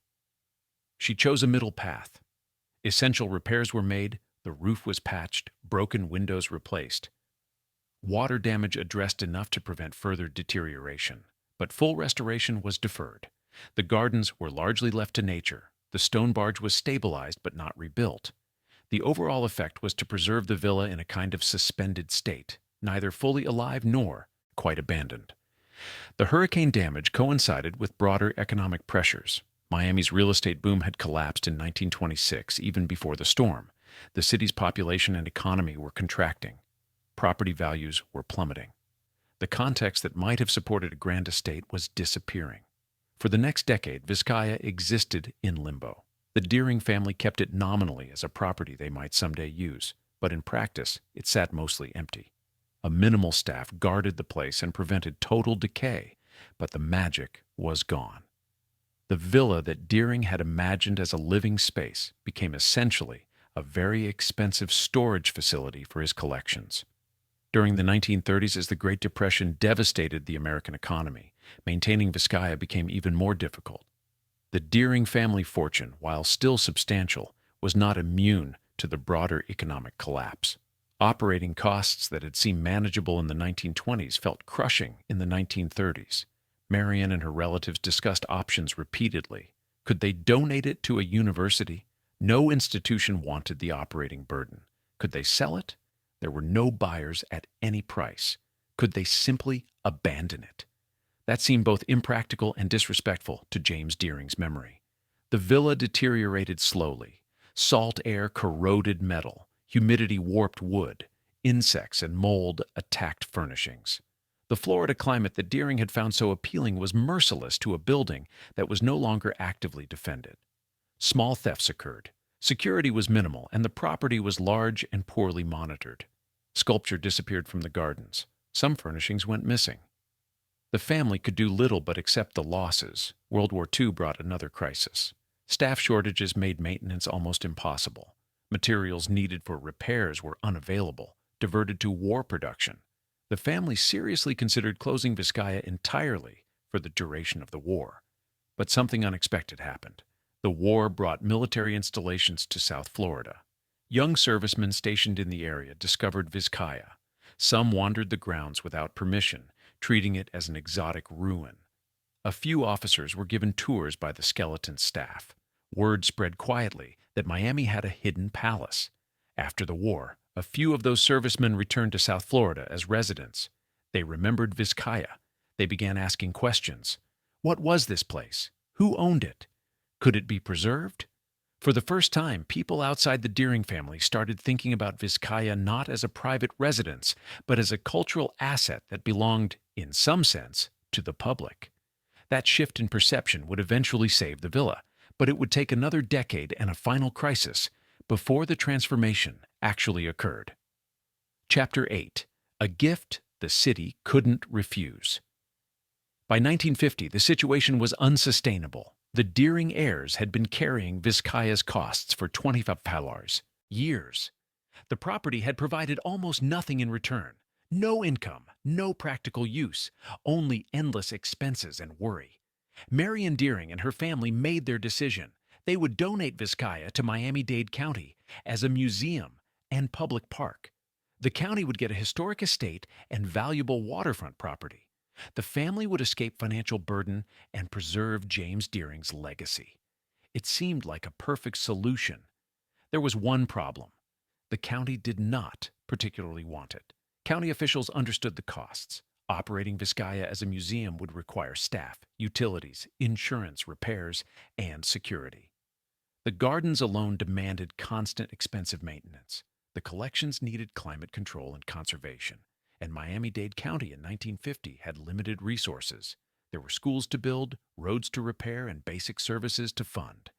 She chose a middle path. Essential repairs were made, the roof was patched, broken windows replaced. Water damage addressed enough to prevent further deterioration, but full restoration was deferred. The gardens were largely left to nature. The stone barge was stabilized but not rebuilt. The overall effect was to preserve the villa in a kind of suspended state, neither fully alive nor quite abandoned. The hurricane damage coincided with broader economic pressures. Miami's real estate boom had collapsed in 1926, even before the storm. The city's population and economy were contracting. Property values were plummeting. The context that might have supported a grand estate was disappearing. For the next decade, Vizcaya existed in limbo. The Deering family kept it nominally as a property they might someday use, but in practice, it sat mostly empty. A minimal staff guarded the place and prevented total decay, but the magic was gone. The villa that Deering had imagined as a living space became essentially a very expensive storage facility for his collections. During the 1930s, as the Great Depression devastated the American economy, maintaining Vizcaya became even more difficult. The Deering family fortune, while still substantial, was not immune to the broader economic collapse. Operating costs that had seemed manageable in the 1920s felt crushing in the 1930s. Marion and her relatives discussed options repeatedly. Could they donate it to a university? No institution wanted the operating burden. Could they sell it? There were no buyers at any price. Could they simply abandon it? That seemed both impractical and disrespectful to James Deering's memory. The villa deteriorated slowly. Salt air corroded metal. Humidity warped wood. Insects and mold attacked furnishings. The Florida climate that Deering had found so appealing was merciless to a building that was no longer actively defended. Small thefts occurred. Security was minimal, and the property was large and poorly monitored. Sculpture disappeared from the gardens. Some furnishings went missing. The family could do little but accept the losses. World War II brought another crisis. Staff shortages made maintenance almost impossible. Materials needed for repairs were unavailable, diverted to war production. The family seriously considered closing Vizcaya entirely for the duration of the war. But something unexpected happened. The war brought military installations to South Florida. Young servicemen stationed in the area discovered Vizcaya. Some wandered the grounds without permission, treating it as an exotic ruin. A few officers were given tours by the skeleton staff. Word spread quietly that Miami had a hidden palace. After the war, a few of those servicemen returned to South Florida as residents. They remembered Vizcaya. They began asking questions. What was this place? Who owned it? Could it be preserved? For the first time, people outside the Deering family started thinking about Vizcaya not as a private residence, but as a cultural asset that belonged, in some sense, to the public. That shift in perception would eventually save the villa, but it would take another decade and a final crisis before the transformation actually occurred. Chapter 8. A Gift the City Couldn't Refuse. By 1950, the situation was unsustainable. The Deering heirs had been carrying Vizcaya's costs for 25 years. The property had provided almost nothing in return. No income, no practical use, only endless expenses and worry. Marion Deering and her family made their decision. They would donate Vizcaya to Miami-Dade County as a museum and public park. The county would get a historic estate and valuable waterfront property. The family would escape financial burden and preserve James Deering's legacy. It seemed like a perfect solution. There was one problem. The county did not particularly want it. County officials understood the costs. Operating Vizcaya as a museum would require staff, utilities, insurance, repairs, and security. The gardens alone demanded constant expensive maintenance. The collections needed climate control and conservation, and Miami-Dade County in 1950 had limited resources. There were schools to build, roads to repair, and basic services to fund.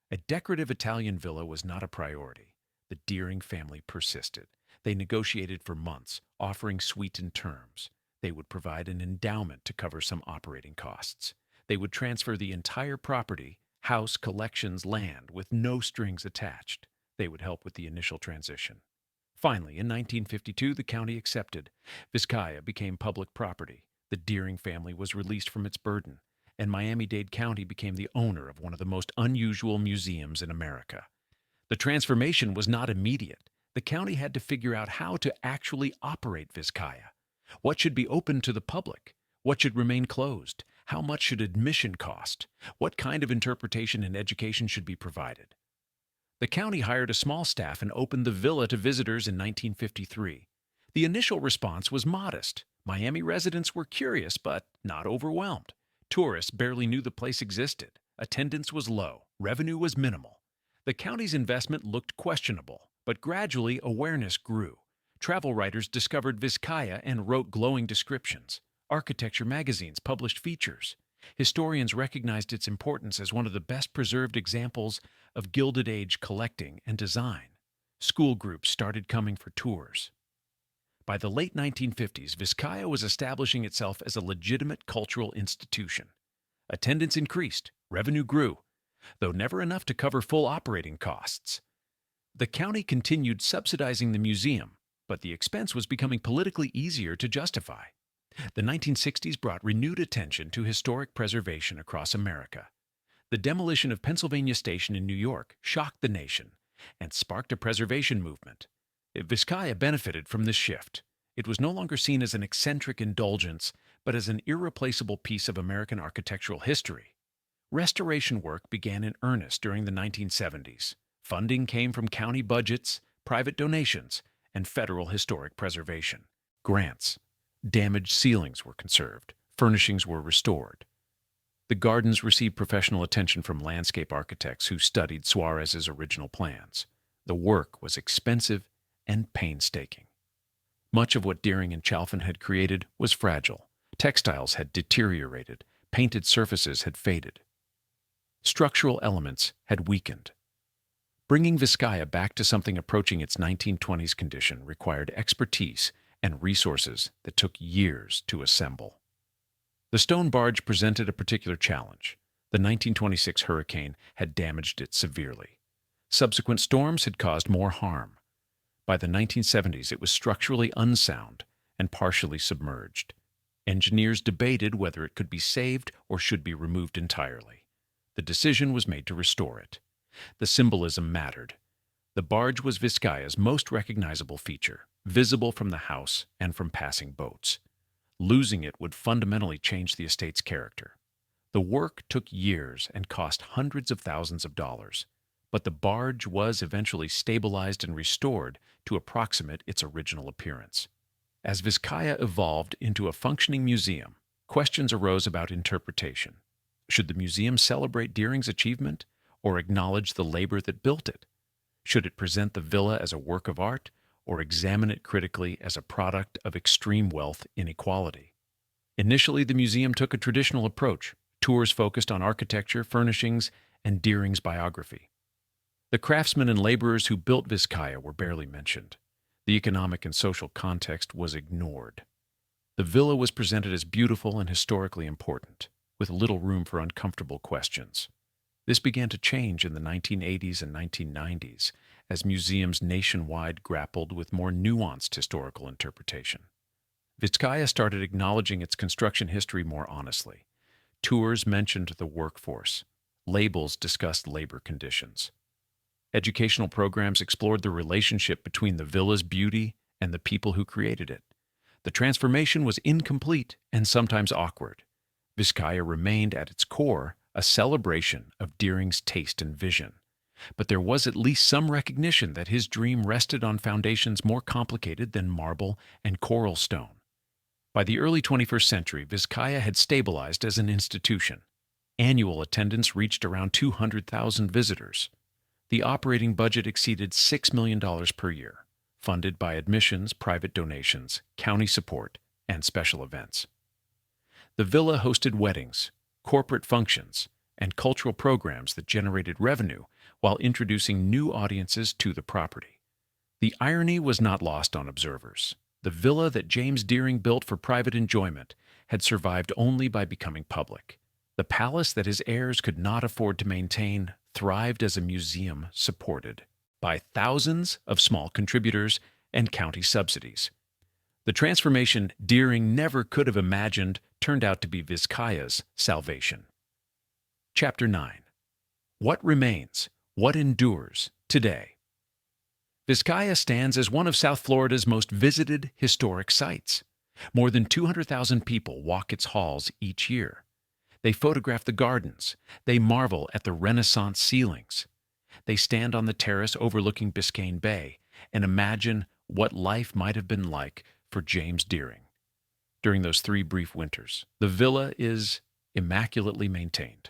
A decorative Italian villa was not a priority. The Deering family persisted. They negotiated for months, offering sweetened terms. They would provide an endowment to cover some operating costs. They would transfer the entire property, house, collections, land, with no strings attached. They would help with the initial transition. Finally, in 1952, the county accepted. Vizcaya became public property. The Deering family was released from its burden, and Miami-Dade County became the owner of one of the most unusual museums in America. The transformation was not immediate. The county had to figure out how to actually operate Vizcaya. What should be open to the public? What should remain closed? How much should admission cost? What kind of interpretation and education should be provided? The county hired a small staff and opened the villa to visitors in 1953. The initial response was modest. Miami residents were curious but not overwhelmed. Tourists barely knew the place existed. Attendance was low. Revenue was minimal. The county's investment looked questionable, but gradually awareness grew. Travel writers discovered Vizcaya and wrote glowing descriptions. Architecture magazines published features. Historians recognized its importance as one of the best preserved examples of Gilded Age collecting and design. School groups started coming for tours. By the late 1950s, Vizcaya was establishing itself as a legitimate cultural institution. Attendance increased, revenue grew, though never enough to cover full operating costs. The county continued subsidizing the museum, but the expense was becoming politically easier to justify. The 1960s brought renewed attention to historic preservation across America. The demolition of Pennsylvania Station in New York shocked the nation and sparked a preservation movement. Vizcaya benefited from this shift. It was no longer seen as an eccentric indulgence, but as an irreplaceable piece of American architectural history. Restoration work began in earnest during the 1970s. Funding came from county budgets, private donations, and federal historic preservation. Grants. Damaged ceilings were conserved. Furnishings were restored. The gardens received professional attention from landscape architects who studied Suarez's original plans. The work was expensive and painstaking. Much of what Deering and Chalfin had created was fragile. Textiles had deteriorated. Painted surfaces had faded. Structural elements had weakened. Bringing Vizcaya back to something approaching its 1920s condition required expertise and resources that took years to assemble. The stone barge presented a particular challenge. The 1926 hurricane had damaged it severely. Subsequent storms had caused more harm. By the 1970s, it was structurally unsound and partially submerged. Engineers debated whether it could be saved or should be removed entirely. The decision was made to restore it. The symbolism mattered. The barge was Vizcaya's most recognizable feature, visible from the house and from passing boats. Losing it would fundamentally change the estate's character. The work took years and cost hundreds of thousands of dollars, but the barge was eventually stabilized and restored to approximate its original appearance. As Vizcaya evolved into a functioning museum, questions arose about interpretation. Should the museum celebrate Deering's achievement or acknowledge the labor that built it? Should it present the villa as a work of art or examine it critically as a product of extreme wealth inequality? Initially, the museum took a traditional approach. Tours focused on architecture, furnishings, and Deering's biography. The craftsmen and laborers who built Vizcaya were barely mentioned. The economic and social context was ignored. The villa was presented as beautiful and historically important, with little room for uncomfortable questions. This began to change in the 1980s and 1990s as museums nationwide grappled with more nuanced historical interpretation. Vizcaya started acknowledging its construction history more honestly. Tours mentioned the workforce. Labels discussed labor conditions. Educational programs explored the relationship between the villa's beauty and the people who created it. The transformation was incomplete and sometimes awkward. Vizcaya remained at its core a celebration of Deering's taste and vision. But there was at least some recognition that his dream rested on foundations more complicated than marble and coral stone. By the early 21st century, Vizcaya had stabilized as an institution. Annual attendance reached around 200,000 visitors. The operating budget exceeded $6 million per year, funded by admissions, private donations, county support, and special events. The villa hosted weddings, corporate functions, and cultural programs that generated revenue while introducing new audiences to the property. The irony was not lost on observers. The villa that James Deering built for private enjoyment had survived only by becoming public. The palace that his heirs could not afford to maintain thrived as a museum supported by thousands of small contributors and county subsidies. The transformation Deering never could have imagined turned out to be Vizcaya's salvation. Chapter 9. What remains? What endures today? Vizcaya stands as one of South Florida's most visited historic sites. More than 200,000 people walk its halls each year. They photograph the gardens. They marvel at the Renaissance ceilings. They stand on the terrace overlooking Biscayne Bay and imagine what life might have been like for James Deering. During those 3 brief winters, the villa is immaculately maintained.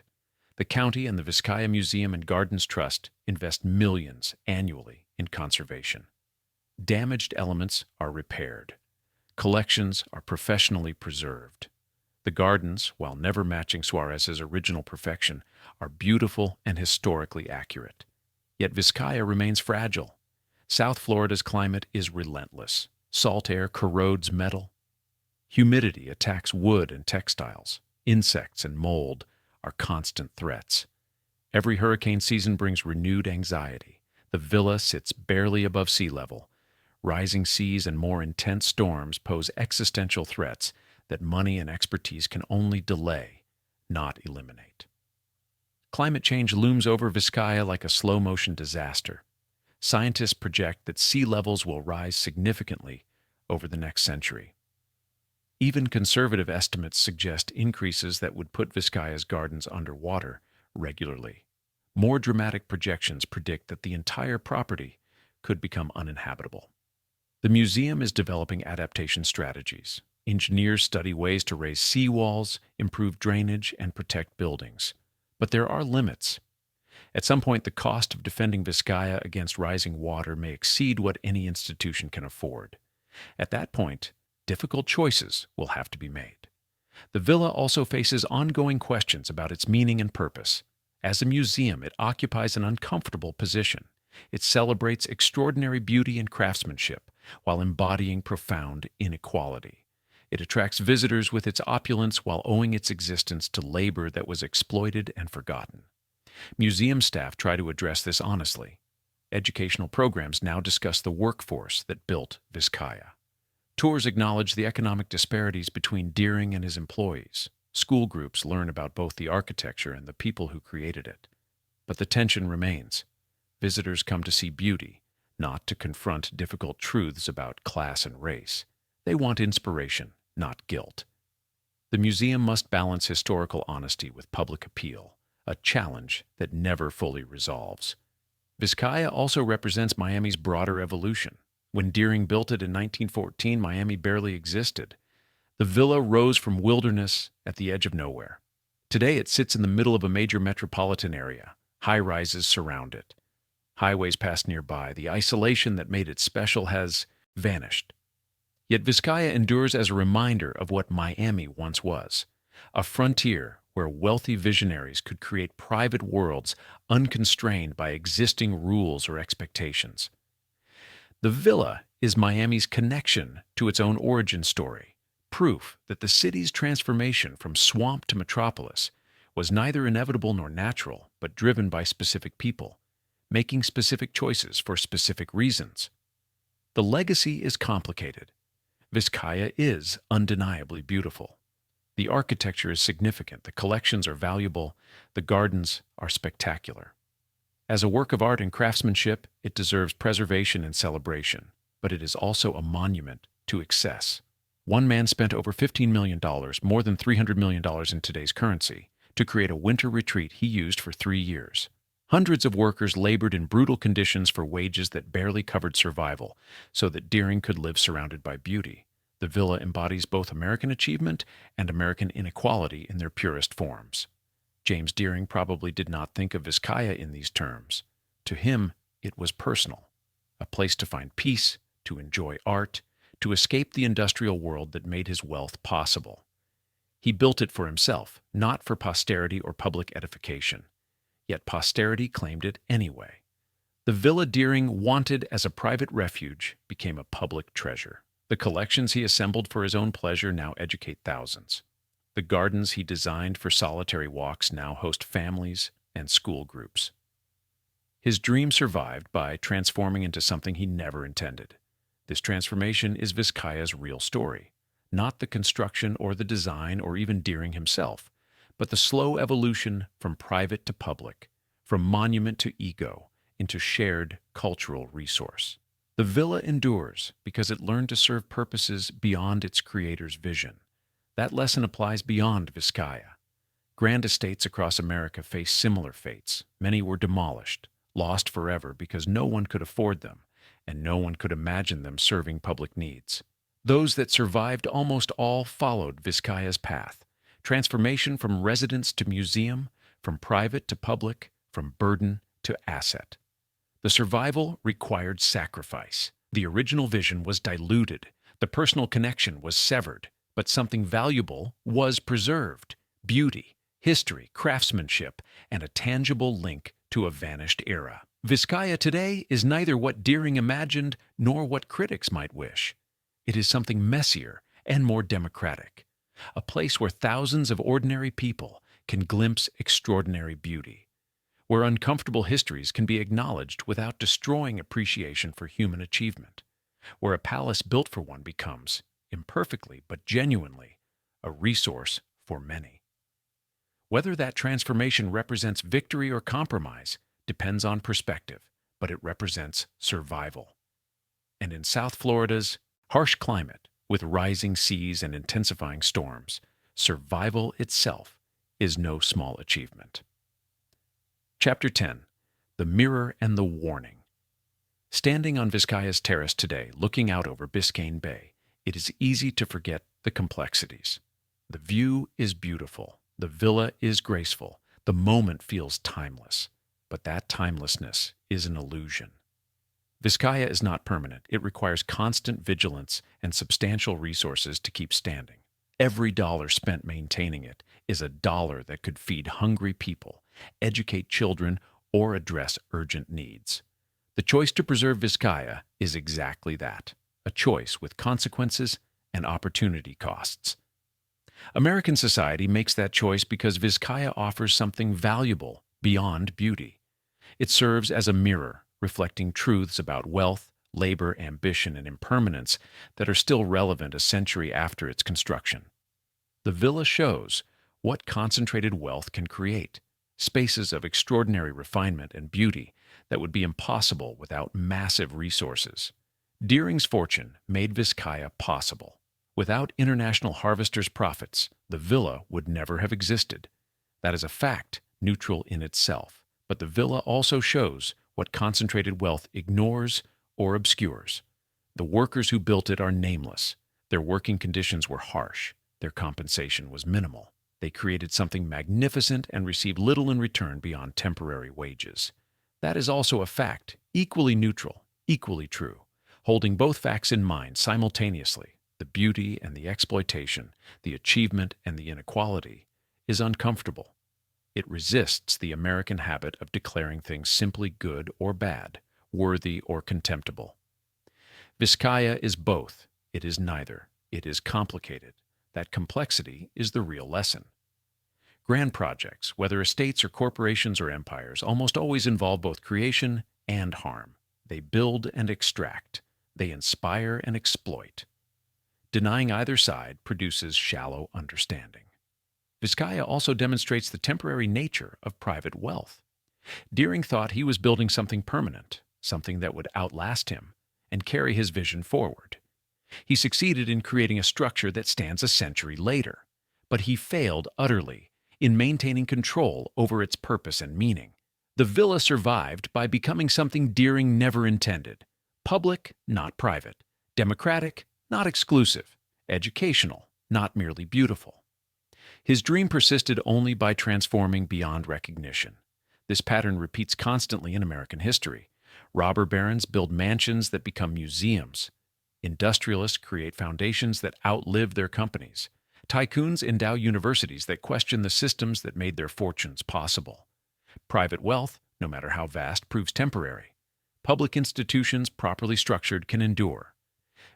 The county and the Vizcaya Museum and Gardens Trust invest millions annually in conservation. Damaged elements are repaired. Collections are professionally preserved. The gardens, while never matching Suarez's original perfection, are beautiful and historically accurate. Yet Vizcaya remains fragile. South Florida's climate is relentless. Salt air corrodes metal. Humidity attacks wood and textiles. Insects and mold are constant threats. Every hurricane season brings renewed anxiety. The villa sits barely above sea level. Rising seas and more intense storms pose existential threats that money and expertise can only delay, not eliminate. Climate change looms over Vizcaya like a slow-motion disaster. Scientists project that sea levels will rise significantly over the next century. Even conservative estimates suggest increases that would put Vizcaya's gardens underwater regularly. More dramatic projections predict that the entire property could become uninhabitable. The museum is developing adaptation strategies. Engineers study ways to raise seawalls, improve drainage, and protect buildings. But there are limits. At some point, the cost of defending Vizcaya against rising water may exceed what any institution can afford. At that point, difficult choices will have to be made. The villa also faces ongoing questions about its meaning and purpose. As a museum, it occupies an uncomfortable position. It celebrates extraordinary beauty and craftsmanship while embodying profound inequality. It attracts visitors with its opulence while owing its existence to labor that was exploited and forgotten. Museum staff try to address this honestly. Educational programs now discuss the workforce that built Vizcaya. Tours acknowledge the economic disparities between Deering and his employees. School groups learn about both the architecture and the people who created it. But the tension remains. Visitors come to see beauty, not to confront difficult truths about class and race. They want inspiration, not guilt. The museum must balance historical honesty with public appeal, a challenge that never fully resolves. Vizcaya also represents Miami's broader evolution. When Deering built it in 1914, Miami barely existed. The villa rose from wilderness at the edge of nowhere. Today it sits in the middle of a major metropolitan area. High-rises surround it. Highways pass nearby. The isolation that made it special has vanished. Yet Vizcaya endures as a reminder of what Miami once was, a frontier where wealthy visionaries could create private worlds unconstrained by existing rules or expectations. The villa is Miami's connection to its own origin story, proof that the city's transformation from swamp to metropolis was neither inevitable nor natural, but driven by specific people, making specific choices for specific reasons. The legacy is complicated. Vizcaya is undeniably beautiful. The architecture is significant, the collections are valuable, the gardens are spectacular. As a work of art and craftsmanship, it deserves preservation and celebration, but it is also a monument to excess. One man spent over $15 million, more than $300 million in today's currency, to create a winter retreat he used for 3 years. Hundreds of workers labored in brutal conditions for wages that barely covered survival, so that Deering could live surrounded by beauty. The villa embodies both American achievement and American inequality in their purest forms. James Deering probably did not think of Vizcaya in these terms. To him, it was personal, a place to find peace, to enjoy art, to escape the industrial world that made his wealth possible. He built it for himself, not for posterity or public edification. Yet posterity claimed it anyway. The villa Deering wanted as a private refuge became a public treasure. The collections he assembled for his own pleasure now educate thousands. The gardens he designed for solitary walks now host families and school groups. His dream survived by transforming into something he never intended. This transformation is Vizcaya's real story, not the construction or the design or even Deering himself, but the slow evolution from private to public, from monument to ego, into shared cultural resource. The villa endures because it learned to serve purposes beyond its creator's vision. That lesson applies beyond Vizcaya. Grand estates across America face similar fates. Many were demolished, lost forever because no one could afford them, and no one could imagine them serving public needs. Those that survived almost all followed Vizcaya's path. Transformation from residence to museum, from private to public, from burden to asset. The survival required sacrifice. The original vision was diluted. The personal connection was severed, but something valuable was preserved: beauty, history, craftsmanship, and a tangible link to a vanished era. Vizcaya today is neither what Deering imagined nor what critics might wish. It is something messier and more democratic, a place where thousands of ordinary people can glimpse extraordinary beauty, where uncomfortable histories can be acknowledged without destroying appreciation for human achievement, where a palace built for one becomes, imperfectly but genuinely, a resource for many. Whether that transformation represents victory or compromise depends on perspective, but it represents survival. And in South Florida's harsh climate, with rising seas and intensifying storms, survival itself is no small achievement. Chapter 10. The Mirror and the Warning. Standing on Vizcaya's terrace today, looking out over Biscayne Bay, it is easy to forget the complexities. The view is beautiful, the villa is graceful, the moment feels timeless, but that timelessness is an illusion. Vizcaya is not permanent. It requires constant vigilance and substantial resources to keep standing. Every dollar spent maintaining it is a dollar that could feed hungry people, educate children, or address urgent needs. The choice to preserve Vizcaya is exactly that, a choice with consequences and opportunity costs. American society makes that choice because Vizcaya offers something valuable beyond beauty. It serves as a mirror, reflecting truths about wealth, labor, ambition, and impermanence that are still relevant a century after its construction. The villa shows what concentrated wealth can create, spaces of extraordinary refinement and beauty that would be impossible without massive resources. Deering's fortune made Vizcaya possible. Without international harvesters' profits, the villa would never have existed. That is a fact, neutral in itself. But the villa also shows what concentrated wealth ignores or obscures. The workers who built it are nameless. Their working conditions were harsh. Their compensation was minimal. They created something magnificent and received little in return beyond temporary wages. That is also a fact, equally neutral, equally true. Holding both facts in mind simultaneously, the beauty and the exploitation, the achievement and the inequality, is uncomfortable. It resists the American habit of declaring things simply good or bad, worthy or contemptible. Vizcaya is both. It is neither. It is complicated. That complexity is the real lesson. Grand projects, whether estates or corporations or empires, almost always involve both creation and harm. They build and extract. They inspire and exploit. Denying either side produces shallow understanding. Vizcaya also demonstrates the temporary nature of private wealth. Deering thought he was building something permanent, something that would outlast him and carry his vision forward. He succeeded in creating a structure that stands a century later, but he failed utterly in maintaining control over its purpose and meaning. The villa survived by becoming something Deering never intended: public, not private; democratic, not exclusive; educational, not merely beautiful. His dream persisted only by transforming beyond recognition. This pattern repeats constantly in American history. Robber barons build mansions that become museums. Industrialists create foundations that outlive their companies. Tycoons endow universities that question the systems that made their fortunes possible. Private wealth, no matter how vast, proves temporary. Public institutions, properly structured, can endure.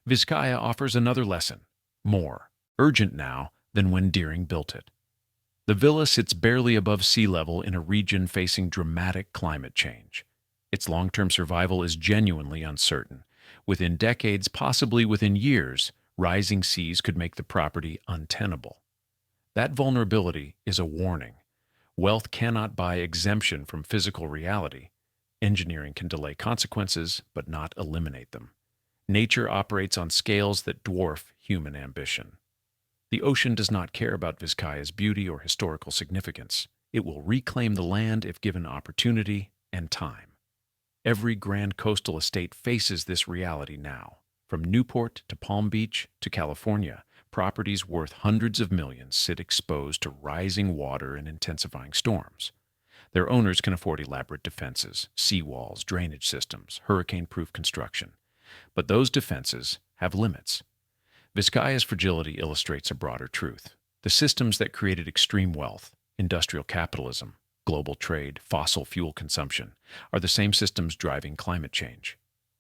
Vizcaya offers another lesson, more urgent now than when Deering built it. The villa sits barely above sea level in a region facing dramatic climate change. Its long-term survival is genuinely uncertain. Within decades, possibly within years, rising seas could make the property untenable. That vulnerability is a warning. Wealth cannot buy exemption from physical reality. Engineering can delay consequences, but not eliminate them. Nature operates on scales that dwarf human ambition. The ocean does not care about Vizcaya's beauty or historical significance. It will reclaim the land if given opportunity and time. Every grand coastal estate faces this reality now. From Newport to Palm Beach to California, properties worth hundreds of millions sit exposed to rising water and intensifying storms. Their owners can afford elaborate defenses, seawalls, drainage systems, hurricane-proof construction. But those defenses have limits. Vizcaya's fragility illustrates a broader truth. The systems that created extreme wealth, industrial capitalism, global trade, fossil fuel consumption, are the same systems driving climate change.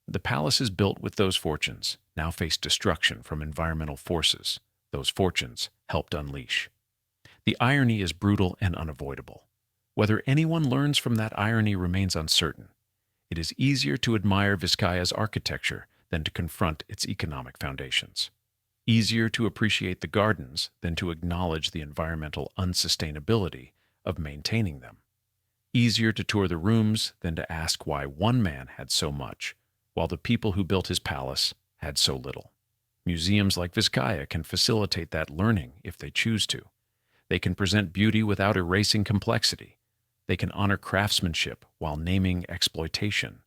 The palaces built with those fortunes now face destruction from environmental forces those fortunes helped unleash. The irony is brutal and unavoidable. Whether anyone learns from that irony remains uncertain. It is easier to admire Vizcaya's architecture than to confront its economic foundations. Easier to appreciate the gardens than to acknowledge the environmental unsustainability of maintaining them. Easier to tour the rooms than to ask why one man had so much, while the people who built his palace had so little. Museums like Vizcaya can facilitate that learning if they choose to. They can present beauty without erasing complexity. They can honor craftsmanship while naming exploitation.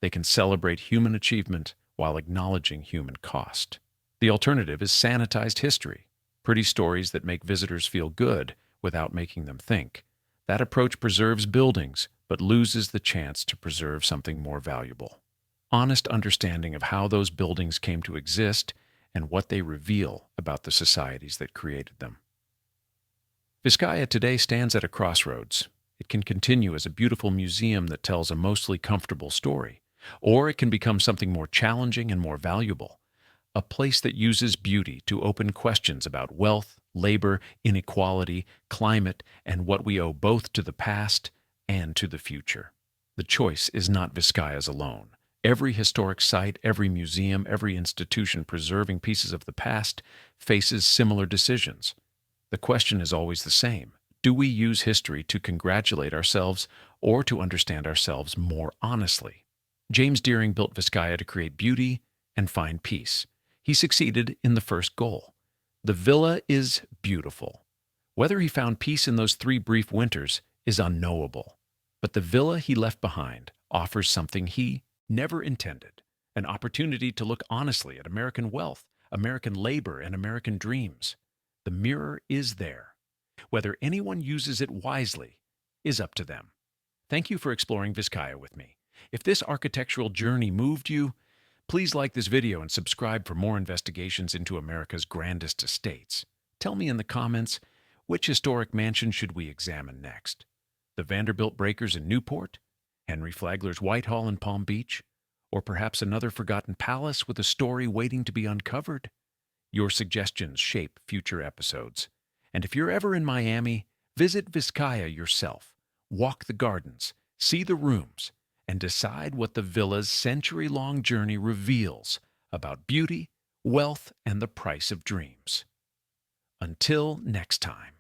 They can celebrate human achievement while acknowledging human cost. The alternative is sanitized history, pretty stories that make visitors feel good without making them think. That approach preserves buildings, but loses the chance to preserve something more valuable. Honest understanding of how those buildings came to exist and what they reveal about the societies that created them. Vizcaya today stands at a crossroads. It can continue as a beautiful museum that tells a mostly comfortable story, or it can become something more challenging and more valuable. A place that uses beauty to open questions about wealth, labor, inequality, climate, and what we owe both to the past and to the future. The choice is not Vizcaya's alone. Every historic site, every museum, every institution preserving pieces of the past faces similar decisions. The question is always the same. Do we use history to congratulate ourselves or to understand ourselves more honestly? James Deering built Vizcaya to create beauty and find peace. He succeeded in the first goal. The villa is beautiful. Whether he found peace in those 3 brief winters is unknowable. But the villa he left behind offers something he never intended, an opportunity to look honestly at American wealth, American labor, and American dreams. The mirror is there. Whether anyone uses it wisely is up to them. Thank you for exploring Vizcaya with me. If this architectural journey moved you, please like this video and subscribe for more investigations into America's grandest estates. Tell me in the comments, which historic mansion should we examine next? The Vanderbilt Breakers in Newport? Henry Flagler's Whitehall in Palm Beach? Or perhaps another forgotten palace with a story waiting to be uncovered? Your suggestions shape future episodes. And if you're ever in Miami, visit Vizcaya yourself. Walk the gardens, see the rooms, and decide what the villa's century-long journey reveals about beauty, wealth, and the price of dreams. Until next time.